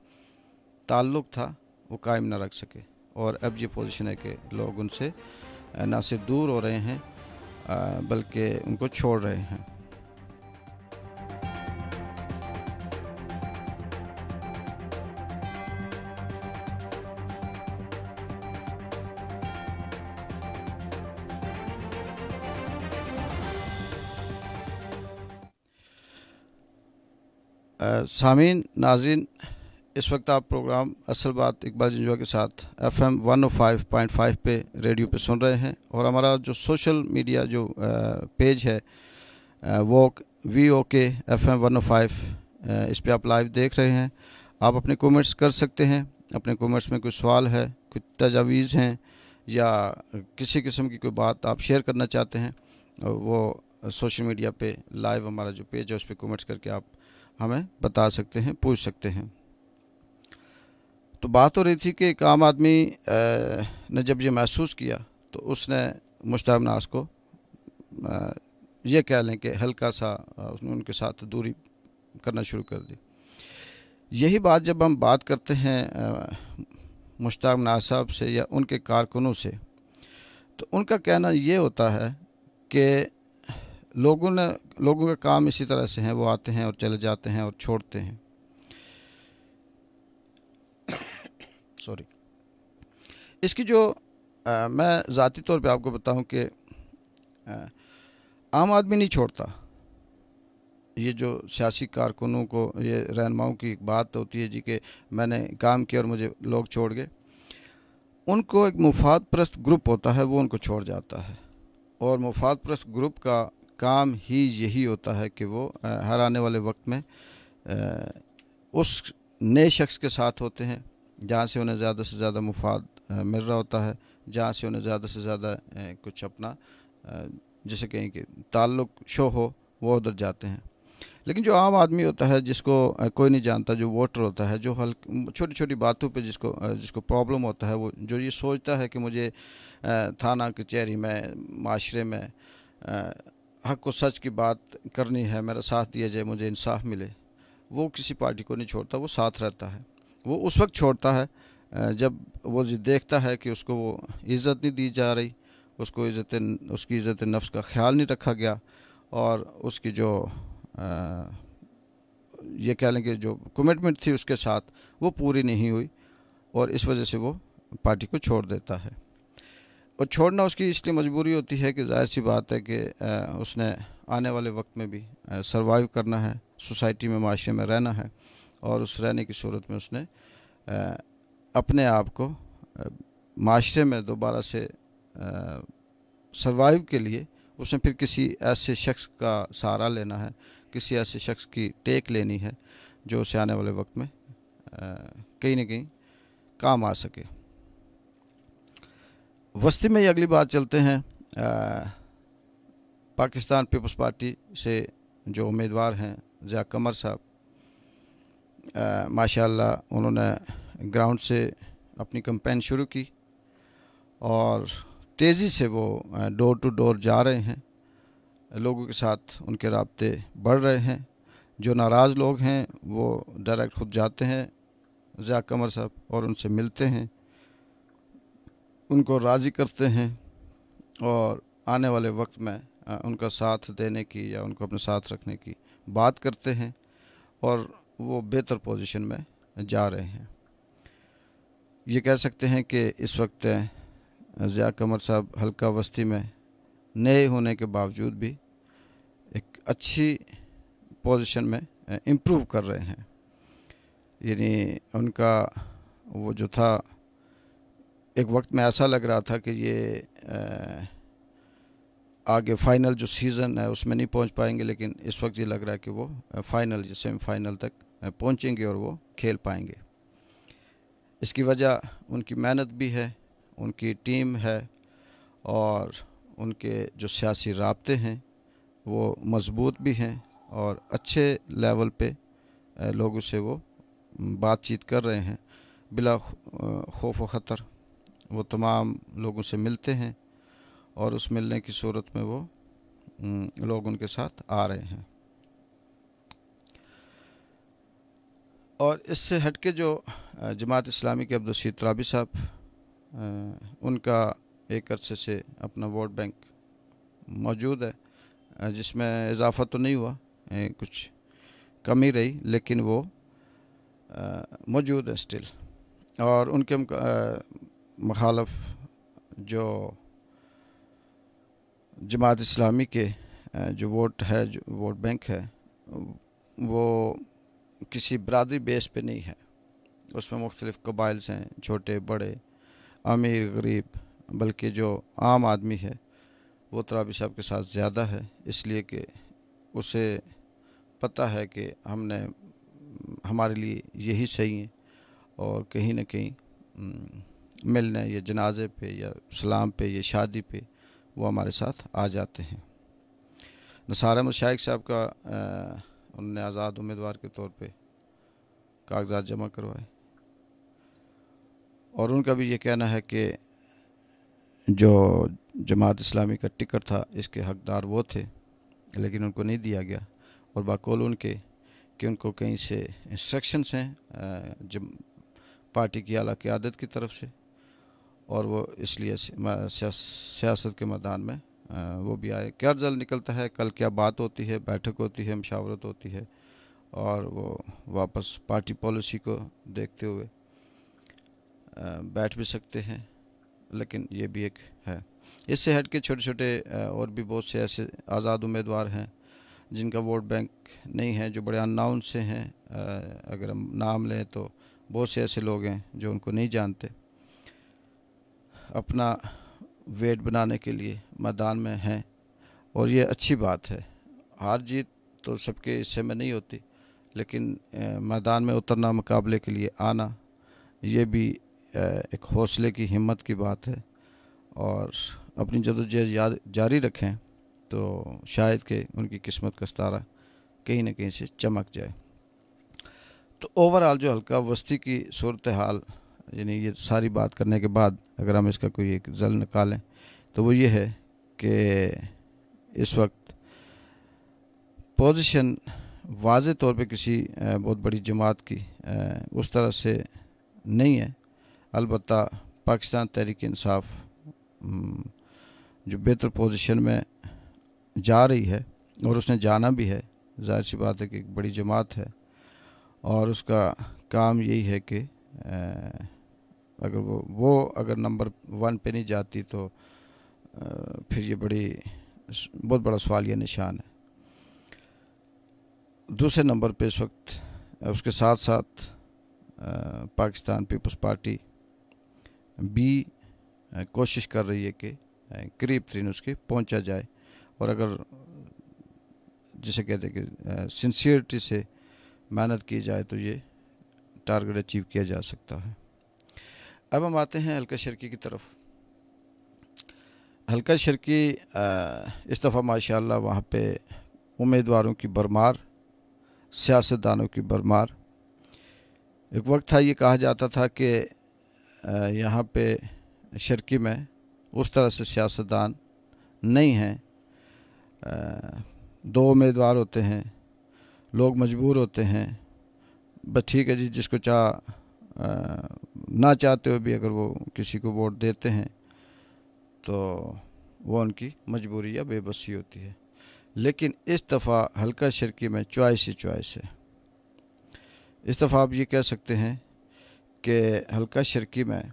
ताल्लुक़ था, वो कायम ना रख सके। और अब ये पोजीशन है कि लोग उनसे ना सिर्फ दूर हो रहे हैं बल्कि उनको छोड़ रहे हैं। सामीन नाज़रीन, इस वक्त आप प्रोग्राम असल बात इकबाल जंजुआ के साथ FM 105.5 पे रेडियो पे सुन रहे हैं। और हमारा जो सोशल मीडिया जो पेज है वो VOK FM 105, इस पे आप लाइव देख रहे हैं। आप अपने कमेंट्स कर सकते हैं। अपने कमेंट्स में कोई सवाल है, कोई तजावीज़ हैं या किसी किस्म की कोई बात आप शेयर करना चाहते हैं, वो सोशल मीडिया पे लाइव हमारा जो पेज है उस पर कमेंट्स करके आप हमें बता सकते हैं, पूछ सकते हैं। तो बात हो रही थी कि एक आम आदमी ने जब ये महसूस किया तो उसने मुश्ताक नाज को ये कह लें कि हल्का सा उसने उनके साथ दूरी करना शुरू कर दी। यही बात जब हम बात करते हैं मुश्ताक नाज साहब से या उनके कारकुनों से, तो उनका कहना ये होता है कि लोगों का काम इसी तरह से है, वो आते हैं और चले जाते हैं और छोड़ते हैं। सॉरी, इसकी जो मैं ज़ाती तौर पे आपको बताऊं कि आम आदमी नहीं छोड़ता। ये जो सियासी कारकुनों को, ये रहनुमाओं की बात होती है जी कि मैंने काम किया और मुझे लोग छोड़ गए, उनको एक मुफाद परस्त ग्रुप होता है, वो उनको छोड़ जाता है। और मुफाद परस्त ग्रुप का काम ही यही होता है कि वो हर आने वाले वक्त में उस नए शख्स के साथ होते हैं जहाँ से उन्हें ज़्यादा से ज़्यादा मुफाद मिल रहा होता है, जहाँ से उन्हें ज़्यादा से ज़्यादा कुछ अपना जैसे कहें कि ताल्लुक़ शो हो, वो उधर जाते हैं। लेकिन जो आम आदमी होता है, जिसको कोई नहीं जानता, जो वोटर होता है, जो छोटी छोटी बातों पे जिसको प्रॉब्लम होता है, वो जो ये सोचता है कि मुझे थाना कचहरी में, माशरे में हक व सच की बात करनी है, मेरा साथ दिया जाए, मुझे इंसाफ मिले, वो किसी पार्टी को नहीं छोड़ता, वो साथ रहता है। वो उस वक्त छोड़ता है जब वो देखता है कि उसको वो इज़्ज़त नहीं दी जा रही, उसकी इज़्ज़त नफ्स का ख्याल नहीं रखा गया, और उसकी जो ये कह लें कि जो कमिटमेंट थी उसके साथ वो पूरी नहीं हुई, और इस वजह से वो पार्टी को छोड़ देता है। और छोड़ना उसकी इसलिए मजबूरी होती है कि जाहिर सी बात है कि उसने आने वाले वक्त में भी सरवाइव करना है, सोसाइटी में, माशरे में रहना है, और उस रहने की सूरत में उसने अपने आप को माशरे में दोबारा से सरवाइव के लिए उसने फिर किसी ऐसे शख्स का सहारा लेना है, किसी ऐसे शख्स की टेक लेनी है जो उसे आने वाले वक्त में कहीं ना कहीं काम आ सके। वस्ती में ही अगली बात चलते हैं। पाकिस्तान पीपल्स पार्टी से जो उम्मीदवार हैं ज़िया कमर साहब, माशाअल्लाह उन्होंने ग्राउंड से अपनी कैंपेन शुरू की और तेज़ी से वो डोर टू डोर जा रहे हैं, लोगों के साथ उनके राब्ते बढ़ रहे हैं। जो नाराज़ लोग हैं वो डायरेक्ट खुद जाते हैं ज़िया कमर साहब और उनसे मिलते हैं, उनको राज़ी करते हैं और आने वाले वक्त में उनका साथ देने की या उनको अपने साथ रखने की बात करते हैं, और वो बेहतर पोजीशन में जा रहे हैं। ये कह सकते हैं कि इस वक्त ज़िया कमर साहब हल्का वस्ती में नए होने के बावजूद भी एक अच्छी पोजीशन में इम्प्रूव कर रहे हैं। यानी उनका वो जो था, एक वक्त में ऐसा लग रहा था कि ये आगे फ़ाइनल जो सीज़न है उसमें नहीं पहुंच पाएंगे, लेकिन इस वक्त ये लग रहा है कि वो फ़ाइनल या सेमीफाइनल तक पहुंचेंगे और वो खेल पाएंगे। इसकी वजह उनकी मेहनत भी है, उनकी टीम है, और उनके जो सियासी राब्ते हैं वो मज़बूत भी हैं, और अच्छे लेवल पे लोगों से वो बातचीत कर रहे हैं बिला खौफ व ख़तर। वो तमाम लोगों से मिलते हैं और उस मिलने की सूरत में वो लोग उनके साथ आ रहे हैं। और इससे हट के जो जमात इस्लामी के अब्दुल रशीद तराबी साहब, उनका एक अरसे से अपना वोट बैंक मौजूद है, जिसमें इजाफ़ा तो नहीं हुआ, कुछ कमी रही, लेकिन वो मौजूद है स्टिल। और उनके मुखालफ जो जमात इस्लामी के जो वोट है, जो वोट बैंक है, वो किसी बरादरी बेस पे नहीं है। उसमें मुख्तलिफ़ कबाइल्स हैं, छोटे बड़े, अमीर गरीब, बल्कि जो आम आदमी है वो तराबी साहब के साथ ज़्यादा है, इसलिए कि उसे पता है कि हमारे लिए यही सही है, और कहीं ना कहीं मिलने या जनाजे पे या सलाम पे या शादी पे वो हमारे साथ आ जाते हैं। नसार अहमद शाइख साहब का उन्होंने आज़ाद उम्मीदवार के तौर पे कागजात जमा करवाए, और उनका भी ये कहना है कि जो जमात इस्लामी का टिकट था इसके हकदार वो थे, लेकिन उनको नहीं दिया गया, और बाकौल उनके कि उनको कहीं से इंस्ट्रक्शंस हैं जब पार्टी की आला क़यादत की तरफ से, और वो इसलिए सियासत के मैदान में वो भी आए। क्या रिज़ल्ट निकलता है, कल क्या बात होती है, बैठक होती है, मशावरत होती है, और वो वापस पार्टी पॉलिसी को देखते हुए बैठ भी सकते हैं, लेकिन ये भी एक है। इससे हट के छोटे छोटे और भी बहुत से ऐसे आज़ाद उम्मीदवार हैं जिनका वोट बैंक नहीं है, जो बड़े अननाउन से हैं। अगर हम नाम लें तो बहुत से ऐसे लोग हैं जो उनको नहीं जानते, अपना वेट बनाने के लिए मैदान में हैं, और ये अच्छी बात है। हार जीत तो सबके हिस्से में नहीं होती, लेकिन मैदान में उतरना, मुकाबले के लिए आना, ये भी एक हौसले की, हिम्मत की बात है। और अपनी जदोजहद जारी रखें तो शायद कि उनकी किस्मत का सितारा कहीं ना कहीं से चमक जाए। तो ओवरऑल जो हल्का वस्ती की सूरत हाल, यानी ये सारी बात करने के बाद अगर हम इसका कोई एक जल निकालें तो वो ये है कि इस वक्त पोजीशन वाज़े तौर पे किसी बहुत बड़ी जमात की उस तरह से नहीं है। अलबत्ता पाकिस्तान तहरीक इंसाफ जो बेहतर पोजीशन में जा रही है, और उसने जाना भी है, जाहिर सी बात है कि एक बड़ी जमात है, और उसका काम यही है कि अगर वो अगर नंबर 1 पे नहीं जाती तो फिर ये बहुत बड़ा सवालिया निशान है। दूसरे नंबर पे इस वक्त उसके साथ साथ पाकिस्तान पीपल्स पार्टी भी कोशिश कर रही है कि करीब तरीन उसके पहुंचा जाए, और अगर जिसे कहते हैं कि सिंसियरिटी से मेहनत की जाए तो ये टारगेट अचीव किया जा सकता है। अब हम आते हैं हल्का शर्की की तरफ। हल्का शर्की इस दफ़ा माशाल्लाह वहाँ पे उम्मीदवारों की भरमार, सियासतदानों की भरमार। एक वक्त था ये कहा जाता था कि यहाँ पे शर्की में उस तरह से सियासतदान नहीं हैं, 2 उम्मीदवार होते हैं, लोग मजबूर होते हैं, बस ठीक है जी, जिसको ना चाहते हुए भी अगर वो किसी को वोट देते हैं तो वो उनकी मजबूरी या बेबसी होती है। लेकिन इस दफ़ा हल्का शर्की में चॉइस ही चॉइस है। इस दफ़ा आप ये कह सकते हैं कि हल्का शर्की में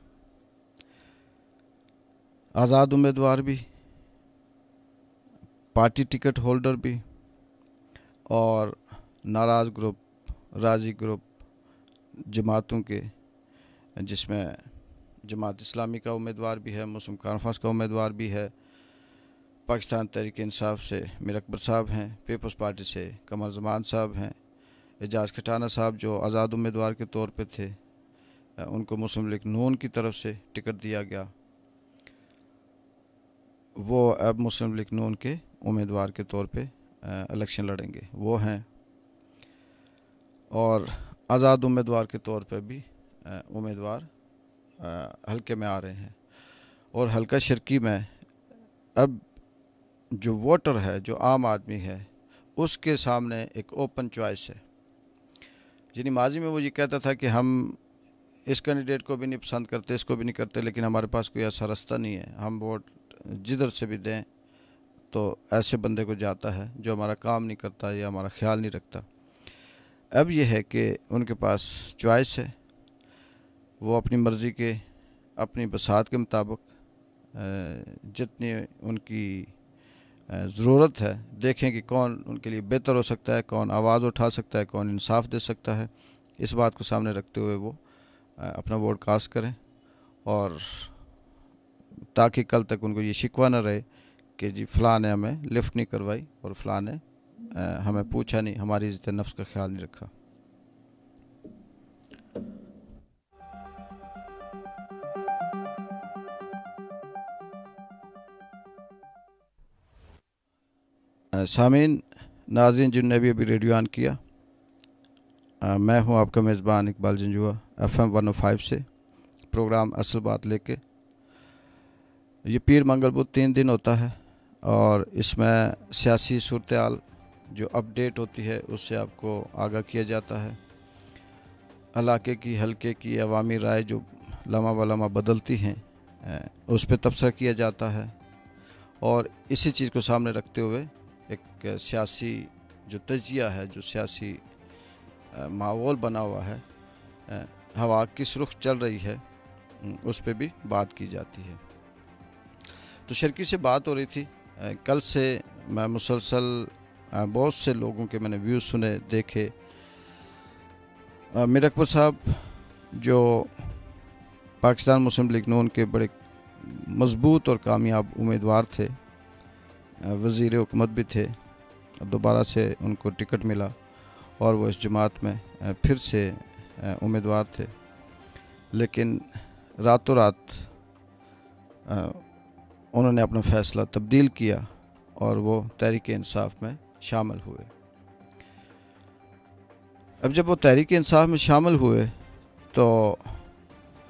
आज़ाद उम्मीदवार भी, पार्टी टिकट होल्डर भी, और नाराज़ ग्रुप, राजी ग्रुप जमातों के, जिसमें जमात इस्लामी का उम्मीदवार भी है, मुस्लिम कॉन्फ्रेंस का उम्मीदवार भी है, पाकिस्तान तहरीक इंसाफ से मीर अकबर साहब हैं, पीपल्स पार्टी से कमर जमान साहब हैं, एजाज खटाना साहब जो आज़ाद उम्मीदवार के तौर पे थे, उनको मुस्लिम लीग नून की तरफ से टिकट दिया गया, वो अब मुस्लिम लीग नून के उम्मीदवार के तौर पे इलेक्शन लड़ेंगे, वो हैं। और आज़ाद उम्मीदवार के तौर पे भी उम्मीदवार हल्के में आ रहे हैं। और हल्का शर्की में अब जो वोटर है, जो आम आदमी है, उसके सामने एक ओपन चॉइस है। यानी माजी में वो ये कहता था कि हम इस कैंडिडेट को भी नहीं पसंद करते, इसको भी नहीं करते, लेकिन हमारे पास कोई ऐसा रास्ता नहीं है, हम वोट जिधर से भी दें तो ऐसे बंदे को जाता है जो हमारा काम नहीं करता या हमारा ख्याल नहीं रखता। अब यह है कि उनके पास चॉइस है, वो अपनी मर्ज़ी के, अपनी बसात के मुताबिक जितनी उनकी ज़रूरत है देखें कि कौन उनके लिए बेहतर हो सकता है, कौन आवाज़ उठा सकता है, कौन इंसाफ दे सकता है। इस बात को सामने रखते हुए वो अपना वोट कास्ट करें, और ताकि कल तक उनको ये शिकवा न रहे कि जी फ़लाँ ने हमें लिफ्ट नहीं करवाई और फ़लाँ ने हमें पूछा नहीं, हमारी इज़्ज़त नफ्स का ख्याल नहीं रखा। सामीन नाज़रीन जिनने भी अभी रेडियो ऑन किया, मैं हूं आपका मेज़बान इकबाल जंजुआ FM 105 से प्रोग्राम असल बात लेके। ये पीर मंगल बुध 3 दिन होता है और इसमें सियासी सूरत-ए-हाल जो अपडेट होती है उससे आपको आगाह किया जाता है। इलाके की, हल्के की अवामी राय जो लम्हा व लम्हा बदलती हैं उस पर तबसरा किया जाता है, और इसी चीज़ को सामने रखते हुए एक सियासी जो तजिया है, जो सियासी माहौल बना हुआ है, हवा किस रुख चल रही है, उस पे भी बात की जाती है। तो शर्की से बात हो रही थी, कल से मैं मुसलसल बहुत से लोगों के मैंने व्यूज़ सुने, देखे। मीर अकबर साहब जो पाकिस्तान मुस्लिम लीग नून के बड़े मजबूत और कामयाब उम्मीदवार थे, वज़ीर हुकूमत भी थे, दोबारा से उनको टिकट मिला और वो इस जमात में फिर से उम्मीदवार थे, लेकिन रातों रात उन्होंने अपना फ़ैसला तब्दील किया और वो तहरीक इंसाफ में शामिल हुए। अब जब वो तहरीक इंसाफ में शामिल हुए तो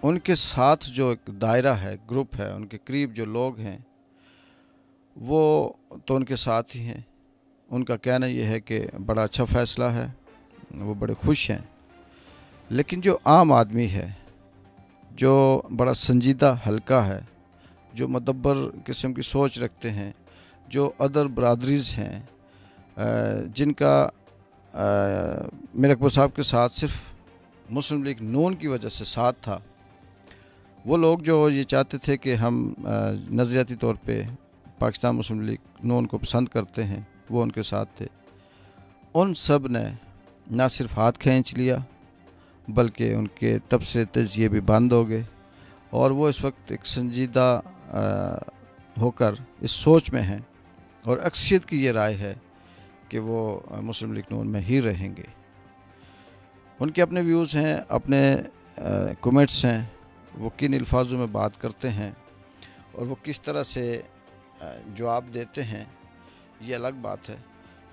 उनके साथ जो एक दायरा है, ग्रुप है, उनके करीब जो लोग हैं वो तो उनके साथ ही हैं। उनका कहना यह है कि बड़ा अच्छा फ़ैसला है, वो बड़े खुश हैं। लेकिन जो आम आदमी है, जो बड़ा संजीदा हल्का है, जो मदब्बर किस्म की सोच रखते हैं, जो अदर बरादरीज़ हैं, जिनका मीर अकबर साहब के साथ सिर्फ मुस्लिम लीग नून की वजह से साथ था, वो लोग जो ये चाहते थे कि हम नज़रियाती तौर पे पाकिस्तान मुस्लिम लीग नून को पसंद करते हैं, वो उनके साथ थे। उन सब ने ना सिर्फ हाथ खींच लिया बल्कि उनके तबसरे तजिए भी बंद हो गए, और वो इस वक्त एक संजीदा होकर इस सोच में हैं, और अक्सरियत की ये राय है कि वो मुस्लिम लीग नून में ही रहेंगे। उनके अपने व्यूज़ हैं, अपने कमेंट्स हैं, वो किन अल्फाजों में बात करते हैं और वो किस तरह से जवाब देते हैं, ये अलग बात है।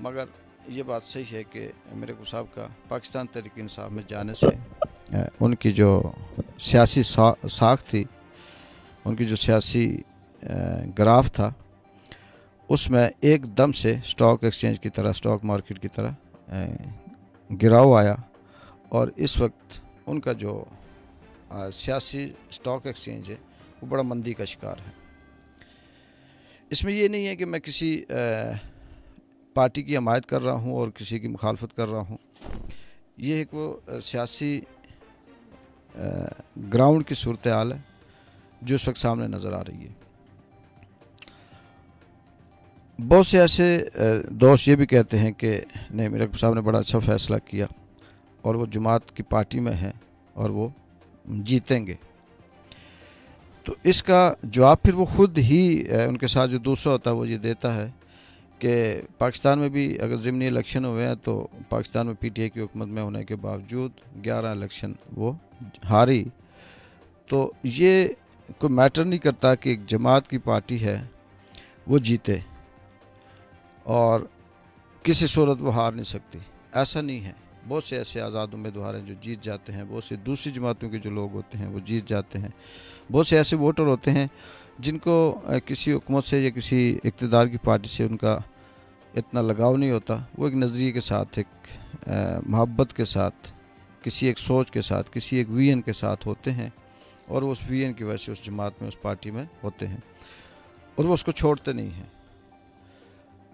मगर ये बात सही है कि मीर अकबर साहब का पाकिस्तान तहरीक इंसाफ में जाने से उनकी जो सियासी साख थी, उनकी जो सियासी ग्राफ था, उसमें एकदम से स्टॉक एक्सचेंज की तरह, स्टॉक मार्केट की तरह गिराव आया, और इस वक्त उनका जो सियासी स्टॉक एक्सचेंज है वो बड़ा मंदी का शिकार है। इसमें ये नहीं है कि मैं किसी पार्टी की हमायत कर रहा हूँ और किसी की मुखालफत कर रहा हूँ। ये एक वो सियासी ग्राउंड की सूरत-ए-हाल है जो इस वक्त सामने नज़र आ रही है। बहुत से ऐसे दोस्त ये भी कहते हैं कि नहीं, मीर अकबर साहब ने बड़ा अच्छा फ़ैसला किया और वो जमात की पार्टी में है और वो जीतेंगे। तो इसका जवाब फिर वो खुद ही उनके साथ जो दूसरा होता है वो ये देता है कि पाकिस्तान में भी अगर ज़िमनी इलेक्शन हुए हैं तो पाकिस्तान में PTI की हुकूमत में होने के बावजूद 11 इलेक्शन वो हारी। तो ये कोई मैटर नहीं करता कि एक जमात की पार्टी है वो जीते और किसी सूरत वो हार नहीं सकती, ऐसा नहीं है। बहुत से ऐसे आज़ाद उम्मीदवार हैं जो जीत जाते हैं, बहुत से दूसरी जमातों के जो लोग होते हैं वो जीत जाते हैं, बहुत से ऐसे वोटर होते हैं जिनको किसी हुकूमत से या किसी इक़्तिदार की पार्टी से उनका इतना लगाव नहीं होता। वो एक नज़रिए के साथ, एक मोहब्बत के साथ किसी एक सोच के साथ, किसी एक विजन के साथ होते हैं और वो उस विजन की वजह से उस जमात में, उस पार्टी में होते हैं और वो उसको छोड़ते नहीं हैं।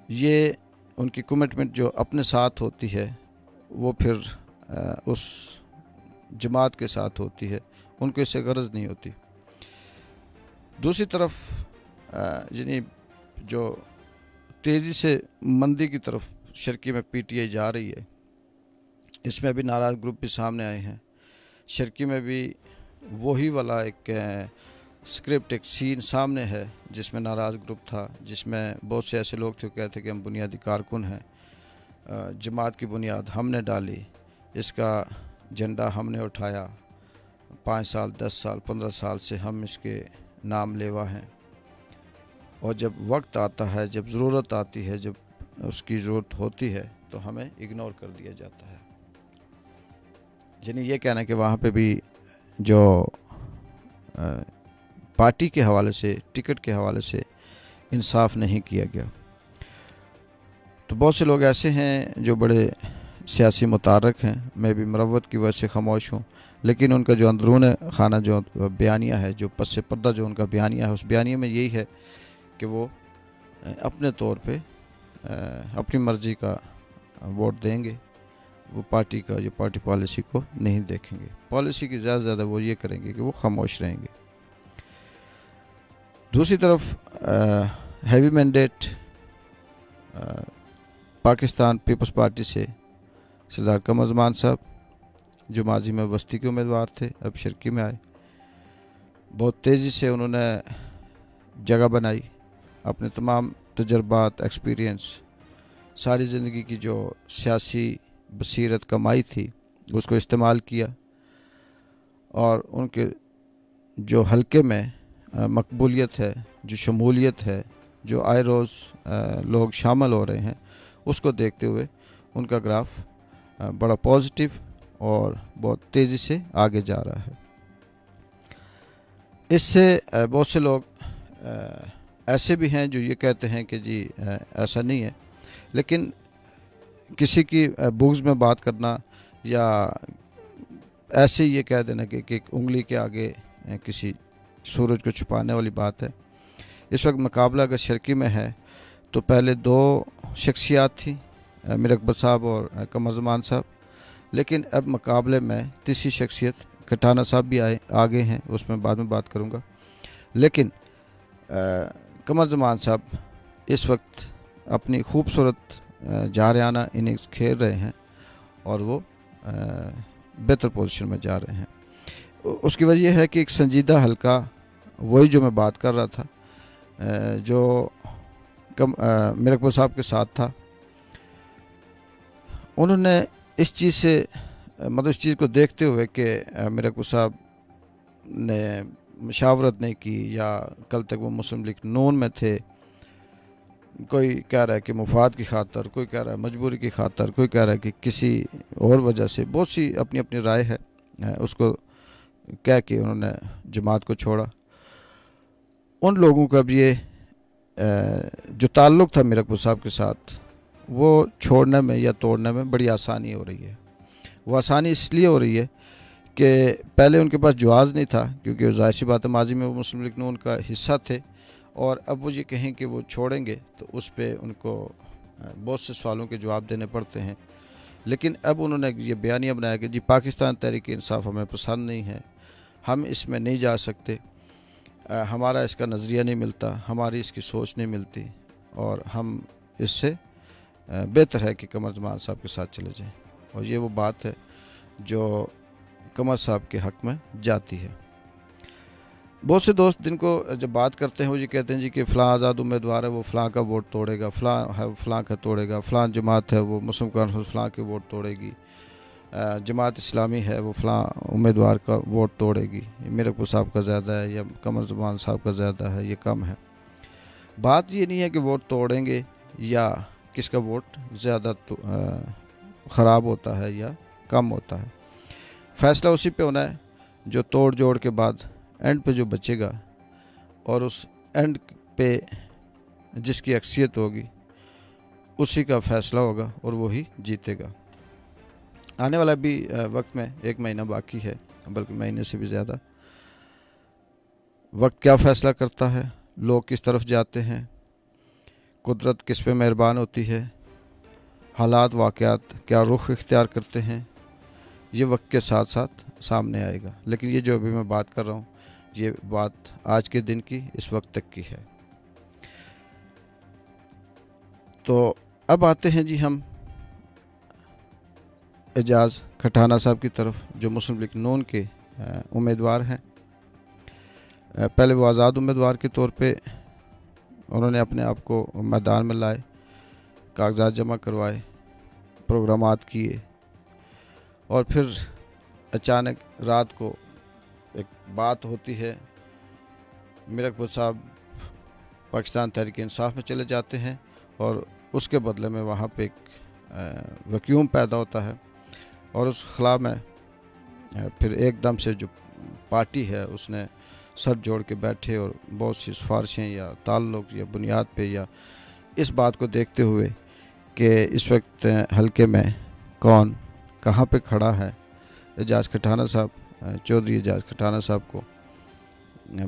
ये उनकी कमिटमेंट जो अपने साथ होती है वो फिर उस जमात के साथ होती है, उनको इससे गरज नहीं होती। दूसरी तरफ यानी जो तेज़ी से मंदी की तरफ शर्की में पीटीआई जा रही है, इसमें भी नाराज़ ग्रुप भी सामने आए हैं। शर्की में भी वही वाला एक स्क्रिप्ट, एक सीन सामने है जिसमें नाराज़ ग्रुप था, जिसमें बहुत से ऐसे लोग थे कहते कि हम बुनियादी कारकुन हैं, जमात की बुनियाद हमने डाली, इसका झंडा हमने उठाया, 5 साल 10 साल 15 साल से हम इसके नाम लेवा हैं, और जब वक्त आता है, जब ज़रूरत आती है, जब उसकी ज़रूरत होती है तो हमें इग्नोर कर दिया जाता है। यानी ये कहना है कि वहाँ पे भी जो पार्टी के हवाले से, टिकट के हवाले से इंसाफ नहीं किया गया। तो बहुत से लोग ऐसे हैं जो बड़े सियासी मुतारक हैं, मैं भी मरवत की वजह से खामोश हूँ, लेकिन उनका जो अंदरून खाना जो बयानिया है, जो पस पर्दा जो उनका बयानिया है, उस बयानिया में यही है कि वो अपने तौर पे अपनी मर्ज़ी का वोट देंगे, वो पार्टी का जो पार्टी पॉलिसी को नहीं देखेंगे। पॉलिसी की ज़्यादा से ज़्यादा वो ये करेंगे कि वो खामोश रहेंगे। दूसरी तरफ हैवी मैंडेट पाकिस्तान पीपल्स पार्टी से सरदार कमर ज़मान साहब, जो माजी में बस्ती के उम्मीदवार थे, अब शर्की में आए। बहुत तेज़ी से उन्होंने जगह बनाई, अपने तमाम तजर्बात, एक्सपीरियंस, सारी ज़िंदगी की जो सियासी बसीरत कमाई थी उसको इस्तेमाल किया, और उनके जो हलके में मकबूलियत है, जो शमूलियत है, जो आए रोज़ लोग शामिल हो रहे हैं, उसको देखते हुए उनका ग्राफ बड़ा पॉजिटिव और बहुत तेज़ी से आगे जा रहा है। इससे बहुत से लोग ऐसे भी हैं जो ये कहते हैं कि जी ऐसा नहीं है, लेकिन किसी की बुग्ज़ में बात करना या ऐसे ये कह देना कि उंगली के आगे किसी सूरज को छुपाने वाली बात है। इस वक्त मुकाबला अगर शर्की में है तो पहले 2 शख्सियात थी, मीर अकबर साहब और कमर ज़मान साहब, लेकिन अब मुकाबले में तीसरी शख्सियत कटाना साहब भी आगे हैं, उसमें बाद में बात करूँगा। लेकिन कमर ज़मान साहब इस वक्त अपनी खूबसूरत जारियाना इनिंग्स खेल रहे हैं और वो बेहतर पोजीशन में जा रहे हैं। उसकी वजह है कि एक संजीदा हल्का, वही जो मैं बात कर रहा था, जो मीर अकबर साहब के साथ था, उन्होंने इस चीज़ से मतलब इस चीज़ को देखते हुए कि मीर अकबर साहब ने मशावरत नहीं की, या कल तक वो मुस्लिम लीग नून में थे, कोई कह रहा है कि मुफाद की खातर, कोई कह रहा है मजबूरी की खातर, कोई कह रहा है कि किसी और वजह से, बहुत सी अपनी अपनी राय है, उसको कह के उन्होंने जमात को छोड़ा। उन लोगों का भी ये जो ताल्लुक़ था मीर अकबर साहब के साथ, वो छोड़ने में या तोड़ने में बड़ी आसानी हो रही है। वो आसानी इसलिए हो रही है कि पहले उनके पास जवाज़ नहीं था, क्योंकि ज़ाहिर सी बात है माजी में वो मुस्लिम लीग नून का हिस्सा थे, और अब वो ये कहें कि वो छोड़ेंगे तो उस पर उनको बहुत से सवालों के जवाब देने पड़ते हैं। लेकिन अब उन्होंने ये बयानिया बनाया कि जी पाकिस्तान तहरीक इंसाफ हमें पसंद नहीं है, हम इसमें नहीं जा सकते, हमारा इसका नज़रिया नहीं मिलता, हमारी इसकी सोच नहीं मिलती, और हम इससे बेहतर है कि कमर ज़मान साहब के साथ चले जाएं। और ये वो बात है जो कमर साहब के हक़ में जाती है। बहुत से दोस्त जिनको जब बात करते हैं वो ये कहते हैं जी कि फ़लाँ आज़ाद उम्मीदवार है, वो फ़लाँ का वोट तोड़ेगा, फ़लाँ है फ़लाँ का तोड़ेगा, फ़लाँ जमात है वो मुस्लिम कॉन्फ्रेंस फ़लाँ के वोट तोड़ेगी, जमात इस्लामी है वो फ़लाँ उम्मीदवार का वोट तोड़ेगी, मीर अकबर साहब का ज़्यादा है या कमर ज़मान साहब का ज़्यादा है, ये कम है। बात ये नहीं है कि वोट तोड़ेंगे या किसका वोट ज़्यादा ख़राब होता है या कम होता है। फ़ैसला उसी पे होना है जो तोड़ जोड़ के बाद एंड पे जो बचेगा, और उस एंड पे जिसकी अक्सियत होगी उसी का फ़ैसला होगा और वही जीतेगा। आने वाला भी वक्त में 1 महीना बाकी है, बल्कि महीने से भी ज़्यादा। वक्त क्या फ़ैसला करता है, लोग किस तरफ जाते हैं, कुदरत किस पे मेहरबान होती है, हालात वाक़यात क्या रुख इख्तियार करते हैं, ये वक्त के साथ साथ सामने आएगा। लेकिन ये जो अभी मैं बात कर रहा हूँ, ये बात आज के दिन की, इस वक्त तक की है। तो अब आते हैं जी हम एजाज़ खटाना साहब की तरफ, जो मुस्लिम लीग नून के उम्मीदवार हैं। पहले वो आज़ाद उम्मीदवार के तौर पे उन्होंने अपने आप को मैदान में लाए, कागजात जमा करवाए, प्रोग्रामात किए, और फिर अचानक रात को एक बात होती है, मीरकपुर साहब पाकिस्तान तहरीक इंसाफ में चले जाते हैं और उसके बदले में वहाँ पे एक वैक्यूम पैदा होता है, और उस खला में फिर एकदम से जो पार्टी है उसने सर जोड़ के बैठे और बहुत सी सिफारिशें या ताल्लुक़ या बुनियाद पे या इस बात को देखते हुए कि इस वक्त हलके में कौन कहाँ पे खड़ा है, एजाज़ खटाना साहब, चौधरी एजाज़ खटाना साहब को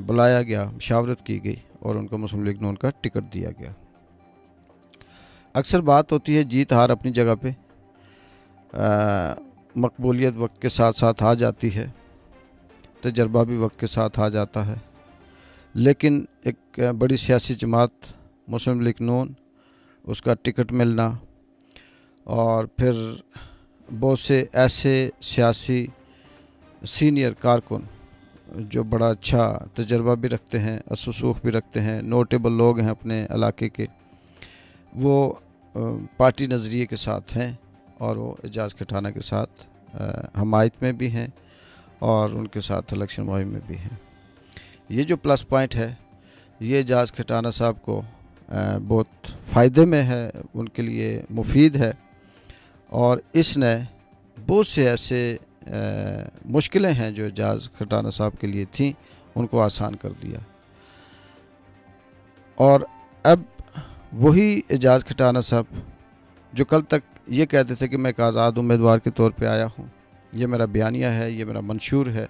बुलाया गया, मशावरत की गई और उनको मुस्लिम लीग नून का टिकट दिया गया। अक्सर बात होती है जीत हार अपनी जगह पे, मकबूलियत वक्त के साथ साथ आ जाती है, तजर्बा भी वक्त के साथ आ जाता है, लेकिन एक बड़ी सियासी जमात मुस्लिम लीग नून, उसका टिकट मिलना और फिर बहुत से ऐसे सियासी सीनियर कारकुन जो बड़ा अच्छा तजर्बा भी रखते हैं, असुसूख भी रखते हैं, नोटेबल लोग हैं अपने इलाके के, वो पार्टी नज़रिए के साथ हैं और वो एजाज़ खटाना के साथ हमायत में भी हैं और उनके साथ इलेक्शन मुहिम में भी हैं। ये जो प्लस पॉइंट है, ये एजाज़ खटाना साहब को बहुत फ़ायदे में है, उनके लिए मुफीद है, और इसने बहुत से ऐसे मुश्किलें हैं जो एजाज़ खटाना साहब के लिए थी, उनको आसान कर दिया। और अब वही एजाज़ खटाना साहब जो कल तक ये कहते थे कि मैं एक आज़ाद उम्मीदवार के तौर पे आया हूँ, ये मेरा बयानिया है, ये मेरा मंशूर है,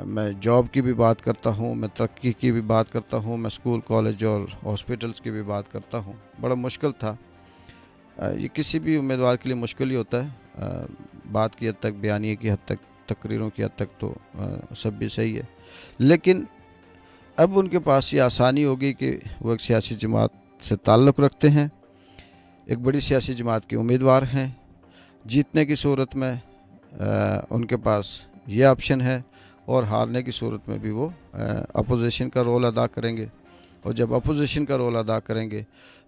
मैं जॉब की भी बात करता हूँ, मैं तरक्की की भी बात करता हूँ, मैं स्कूल कॉलेज और हॉस्पिटल्स की भी बात करता हूँ। बड़ा मुश्किल था, ये किसी भी उम्मीदवार के लिए मुश्किल ही होता है, बात की हद तक, बयानिए की हद तक, तकरीरों की हद तक तो सब भी सही है। लेकिन अब उनके पास ये आसानी होगी कि वो एक सियासी जमात से ताल्लुक़ रखते हैं, एक बड़ी सियासी जमात के उम्मीदवार हैं, जीतने की सूरत में उनके पास ये ऑप्शन है, और हारने की सूरत में भी वो अपोजिशन का रोल अदा करेंगे, और जब अपोजिशन का रोल अदा करेंगे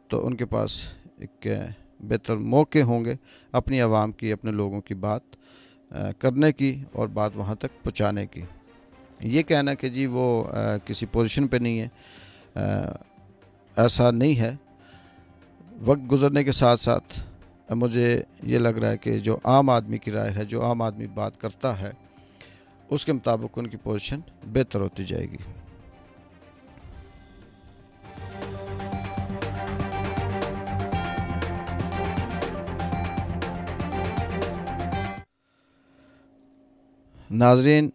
तो उनके पास एक बेहतर मौके होंगे अपनी आवाम की, अपने लोगों की बात करने की और बात वहाँ तक पहुँचाने की। ये कहना कि जी वो किसी पोजीशन पे नहीं है, ऐसा नहीं है। वक्त गुज़रने के साथ साथ मुझे ये लग रहा है कि जो आम आदमी की राय है, जो आम आदमी बात करता है, उसके मुताबिक उनकी पोजीशन बेहतर होती जाएगी। नाज़रीन,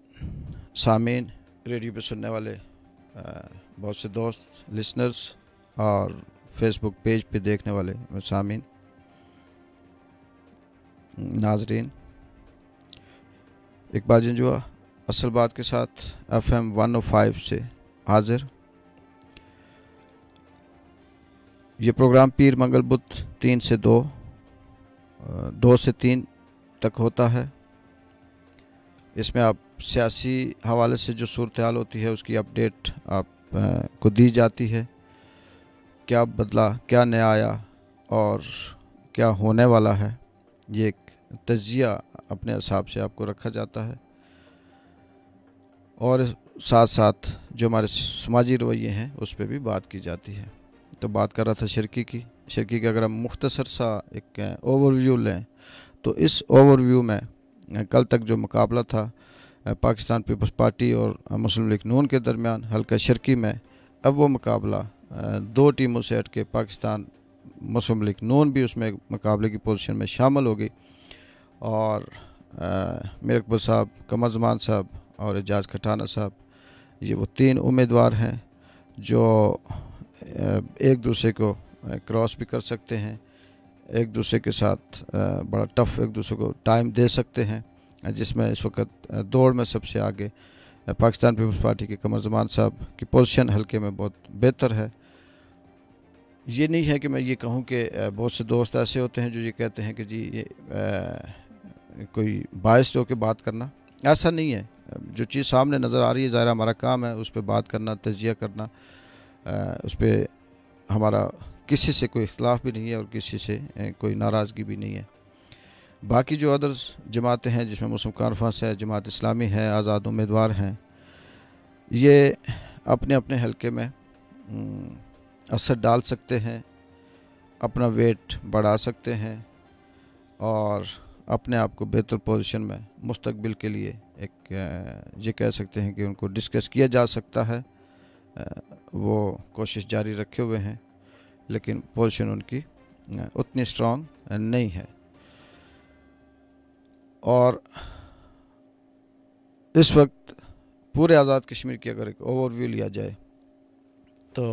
सामीन, रेडियो पे सुनने वाले बहुत से दोस्त, लिसनर्स और फेसबुक पेज पे देखने वाले सामीन, नाज़रीन, इकबाल जंजुआ असल बात के साथ FM 105 से हाजिर। ये प्रोग्राम पीर मंगल बुध 3 से 2 से 3 तक होता है। इसमें आप सियासी हवाले से जो सूरत हाल होती है उसकी अपडेट आप को दी जाती है, क्या बदला, क्या नया आया और क्या होने वाला है, ये एक तज्जिया अपने हिसाब से आपको रखा जाता है। और साथ साथ जो हमारे समाजी रवैये हैं उस पर भी बात की जाती है। तो बात कर रहा था शिरकी की अगर हम मुख्तसर सा एक ओवरव्यू लें तो इस ओवरव्यू में कल तक जो मुकाबला था पाकिस्तान पीपल्स पार्टी और मुस्लिम लीग नून के दरमियान हल्का शिरकी में, अब वो मुकाबला 2 टीमों से हट के पाकिस्तान मुस्लिम लीग नून भी उसमें मुकाबले की पोजीशन में शामिल हो गई और मीर अकबर साहब, कमर ज़मान साहब और एजाज खटाना साहब, ये वो 3 उम्मीदवार हैं जो एक दूसरे को क्रॉस भी कर सकते हैं, एक दूसरे के साथ बड़ा टफ एक दूसरे को टाइम दे सकते हैं, जिसमें इस वक्त दौड़ में सबसे आगे पाकिस्तान पीपल्स पार्टी के कमर ज़मान साहब की पोजीशन हल्के में बहुत बेहतर है। ये नहीं है कि मैं ये कहूँ कि बहुत से दोस्त ऐसे होते हैं जो ये कहते हैं कि जी ये कोई बायस्ड होकर बात करना, ऐसा नहीं है। जो चीज़ सामने नज़र आ रही है, ज़ाहिर हमारा काम है उस पर बात करना, तजिया करना, उस पर हमारा किसी से कोई इख्तलाफ भी नहीं है और किसी से कोई नाराज़गी भी नहीं है। बाकी जो अदर्स जमातें हैं जिसमें मुस्लिम कॉन्फ्रेंस है, जमात इस्लामी है, आज़ाद उम्मीदवार हैं, ये अपने अपने हलके में असर डाल सकते हैं, अपना वेट बढ़ा सकते हैं और अपने आप को बेहतर पोजीशन में मुस्तकबिल के लिए एक ये कह सकते हैं कि उनको डिस्कस किया जा सकता है। वो कोशिश जारी रखे हुए हैं, लेकिन पोजीशन उनकी उतनी स्ट्रॉन्ग नहीं है। और इस वक्त पूरे आज़ाद कश्मीर की अगर एक ओवरव्यू लिया जाए तो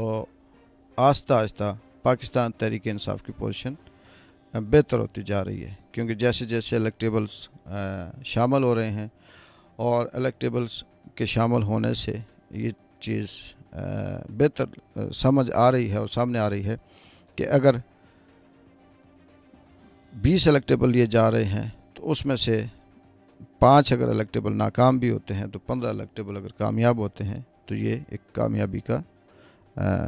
आहिस्ता आहिस्ता पाकिस्तान तहरीक इंसाफ की पोजीशन बेहतर होती जा रही है, क्योंकि जैसे जैसे इलेक्टेबल्स शामिल हो रहे हैं और इलेक्टेबल्स के शामिल होने से ये चीज़ बेहतर समझ आ रही है और सामने आ रही है कि अगर 20 इलेक्टेबल लिए जा रहे हैं तो उसमें से 5 अगर इलेक्टेबल नाकाम भी होते हैं तो 15 इलेक्टेबल अगर कामयाब होते हैं तो ये एक कामयाबी का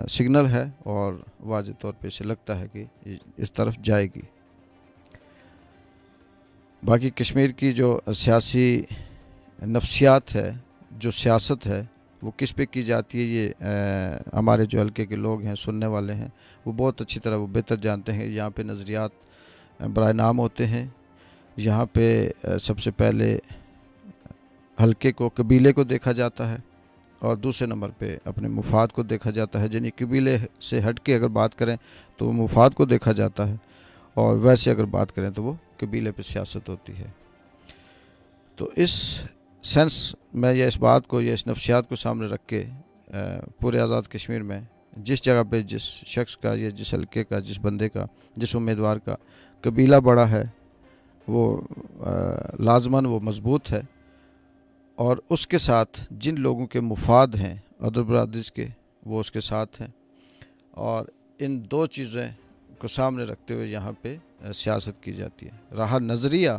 सिग्नल है और वाज़ेह तौर पे इसे लगता है कि इस तरफ जाएगी। बाकी कश्मीर की जो सियासी नफ्सियात है, जो सियासत है, वो किस पे की जाती है, ये हमारे जो हल्के के लोग हैं, सुनने वाले हैं, वो बहुत अच्छी तरह वो बेहतर जानते हैं। यहाँ पे नज़रियात बराए नाम होते हैं। यहाँ पे सबसे पहले हल्के को, कबीले को देखा जाता है और दूसरे नंबर पे अपने मुफाद को देखा जाता है। यानी कबीले से हट के अगर बात करें तो वो मुफाद को देखा जाता है और वैसे अगर बात करें तो वो कबीले पे सियासत होती है। तो इस सेंस में या इस बात को या इस नफ्सियात को सामने रख के पूरे आज़ाद कश्मीर में जिस जगह पे जिस शख्स का या जिस हल्के का, जिस बंदे का, जिस उम्मीदवार का कबीला बड़ा है वो लाजमन वो मजबूत है और उसके साथ जिन लोगों के मुफाद हैं अदर ब्रादर्स के, वो उसके साथ हैं। और इन दो चीज़ें को सामने रखते हुए यहाँ पे सियासत की जाती है। रहा नज़रिया,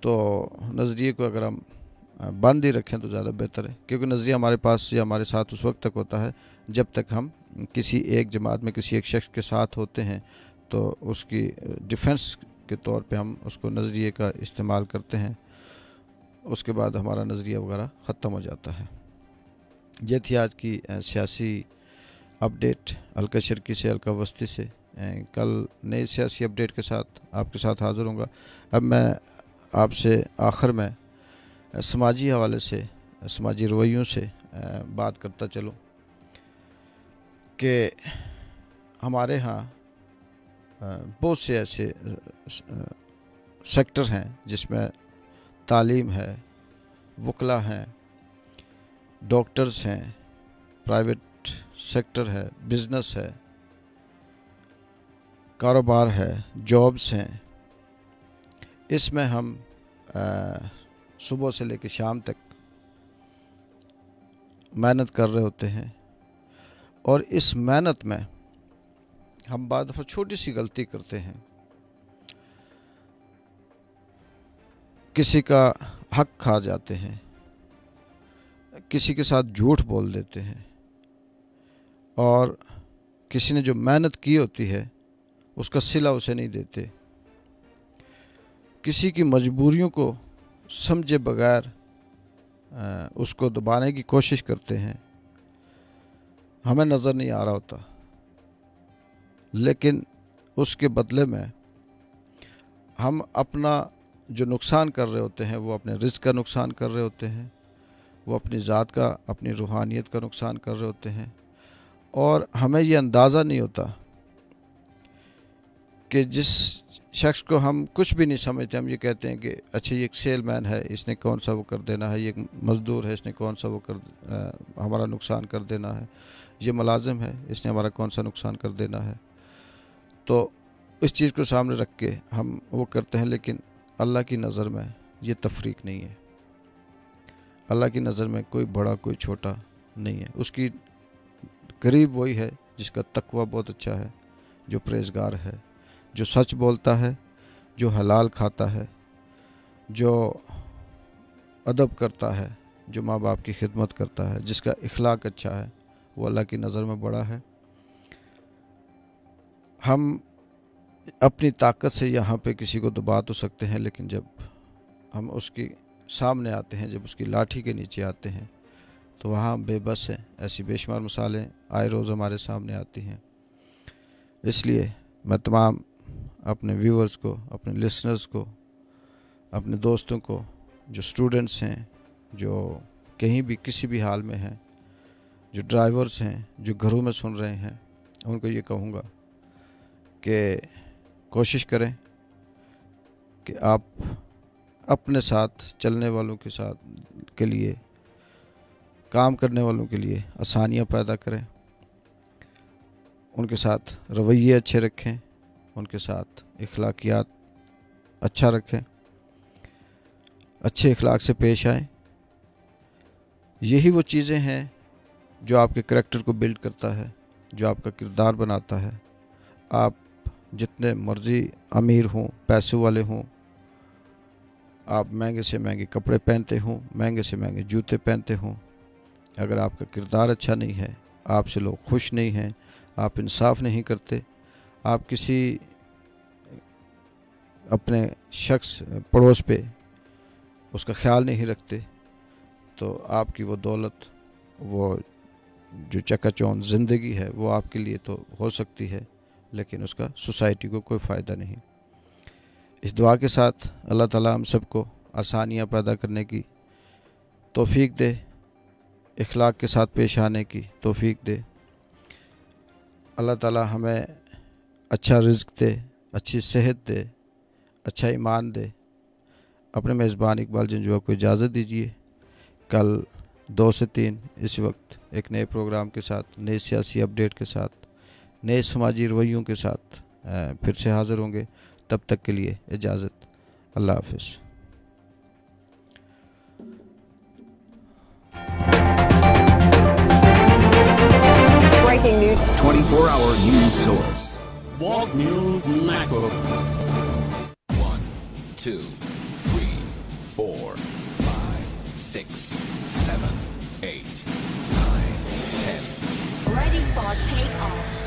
तो नज़रिए को अगर हम बंद ही रखें तो ज़्यादा बेहतर है, क्योंकि नज़रिया हमारे पास या हमारे साथ उस वक्त तक होता है जब तक हम किसी एक जमात में किसी एक शख्स के साथ होते हैं, तो उसकी डिफेंस के तौर पे हम उसको नज़रिए का इस्तेमाल करते हैं। उसके बाद हमारा नज़रिया वगैरह ख़त्म हो जाता है। ये थी आज की सियासी अपडेट हल्का शर्की से, हल्का वस्ती से। कल नई सियासी अपडेट के साथ आपके साथ हाज़िर होऊंगा। अब मैं आपसे आखिर में समाजी हवाले से, समाजी रवैयों से बात करता चलूँ कि हमारे यहाँ बहुत से ऐसे सेक्टर हैं जिसमें तालीम है, वकला हैं, डॉक्टर्स हैं, प्राइवेट सेक्टर है, बिज़नेस है, कारोबार है, जॉब्स हैं। इसमें हम सुबह से लेकर शाम तक मेहनत कर रहे होते हैं और इस मेहनत में हम बाद दफ़ा छोटी सी गलती करते हैं, किसी का हक खा जाते हैं, किसी के साथ झूठ बोल देते हैं और किसी ने जो मेहनत की होती है उसका सिला उसे नहीं देते। किसी की मजबूरियों को समझे बगैर उसको दबाने की कोशिश करते हैं। हमें नज़र नहीं आ रहा होता, लेकिन उसके बदले में हम अपना जो नुकसान कर रहे होते हैं वो अपने रिज़्क़ का नुकसान कर रहे होते हैं, वो अपनी ज़ात का, अपनी रूहानियत का नुकसान कर रहे होते हैं। और हमें ये अंदाज़ा नहीं होता कि जिस शख्स को हम कुछ भी नहीं समझते, हम ये कहते हैं कि अच्छा ये एक सेलमैन है, इसने कौन सा वो कर देना है, ये एक मज़दूर है, इसने कौन सा वो हमारा नुकसान कर देना है, ये मुलाजिम है, इसने हमारा कौन सा नुकसान कर देना है। तो इस चीज़ को सामने रख के हम वो करते हैं, लेकिन अल्लाह की नज़र में ये तफरीक नहीं है। अल्लाह की नज़र में कोई बड़ा कोई छोटा नहीं है। उसकी करीब वही है जिसका तकवा बहुत अच्छा है, जो परहेज़गार है, जो सच बोलता है, जो हलाल खाता है, जो अदब करता है, जो माँ बाप की खिदमत करता है, जिसका इखलाक अच्छा है, वो अल्लाह की नज़र में बड़ा है। हम अपनी ताकत से यहाँ पे किसी को दबा तो सकते हैं, लेकिन जब हम उसके सामने आते हैं, जब उसकी लाठी के नीचे आते हैं, तो वहाँ हम बेबस हैं। ऐसी बेशुमार मिसालें आए रोज़ हमारे सामने आती हैं। इसलिए मैं तमाम अपने व्यूअर्स को, अपने लिसनर्स को, अपने दोस्तों को, जो स्टूडेंट्स हैं, जो कहीं भी किसी भी हाल में हैं, जो ड्राइवर्स हैं, जो घरों में सुन रहे हैं, उनको ये कहूँगा कि कोशिश करें कि आप अपने साथ चलने वालों के साथ के लिए, काम करने वालों के लिए आसानियाँ पैदा करें, उनके साथ रवैये अच्छे रखें, उनके साथ इखलाकियात अच्छा रखें, अच्छे इखलाक से पेश आएं। यही वो चीज़ें हैं जो आपके करैक्टर को बिल्ड करता है, जो आपका किरदार बनाता है। आप जितने मर्ज़ी अमीर हों, पैसे वाले हों, आप महंगे से महंगे कपड़े पहनते हों, महंगे से महंगे जूते पहनते हों, अगर आपका किरदार अच्छा नहीं है, आपसे लोग खुश नहीं हैं, आप इंसाफ नहीं करते, आप किसी अपने शख्स पड़ोस पे उसका ख्याल नहीं रखते, तो आपकी वो दौलत, वो जो चकाचौंध ज़िंदगी है, वो आपके लिए तो हो सकती है, लेकिन उसका सोसाइटी को कोई फ़ायदा नहीं। इस दुआ के साथ अल्लाह ताला हम सबको आसानियाँ पैदा करने की तौफीक दे, इखलाक के साथ पेश आने की तौफीक दे। अल्लाह ताला हमें अच्छा रिज़्क दे, अच्छी सेहत दे, अच्छा ईमान दे। अपने मेज़बान इकबाल जंजुआ को इजाज़त दीजिए। कल 2 से 3 इस वक्त एक नए प्रोग्राम के साथ, नए सियासी अपडेट के साथ, नए समाजी रवैयों के साथ फिर से हाज़िर होंगे। तब तक के लिए इजाज़त। अल्लाह हाफ़िज़। Breaking news. 24-hour news source. Walk News Network. 1, 2, 3, 4, 5, 6, 7, 8, 9, 10. Ready for takeoff.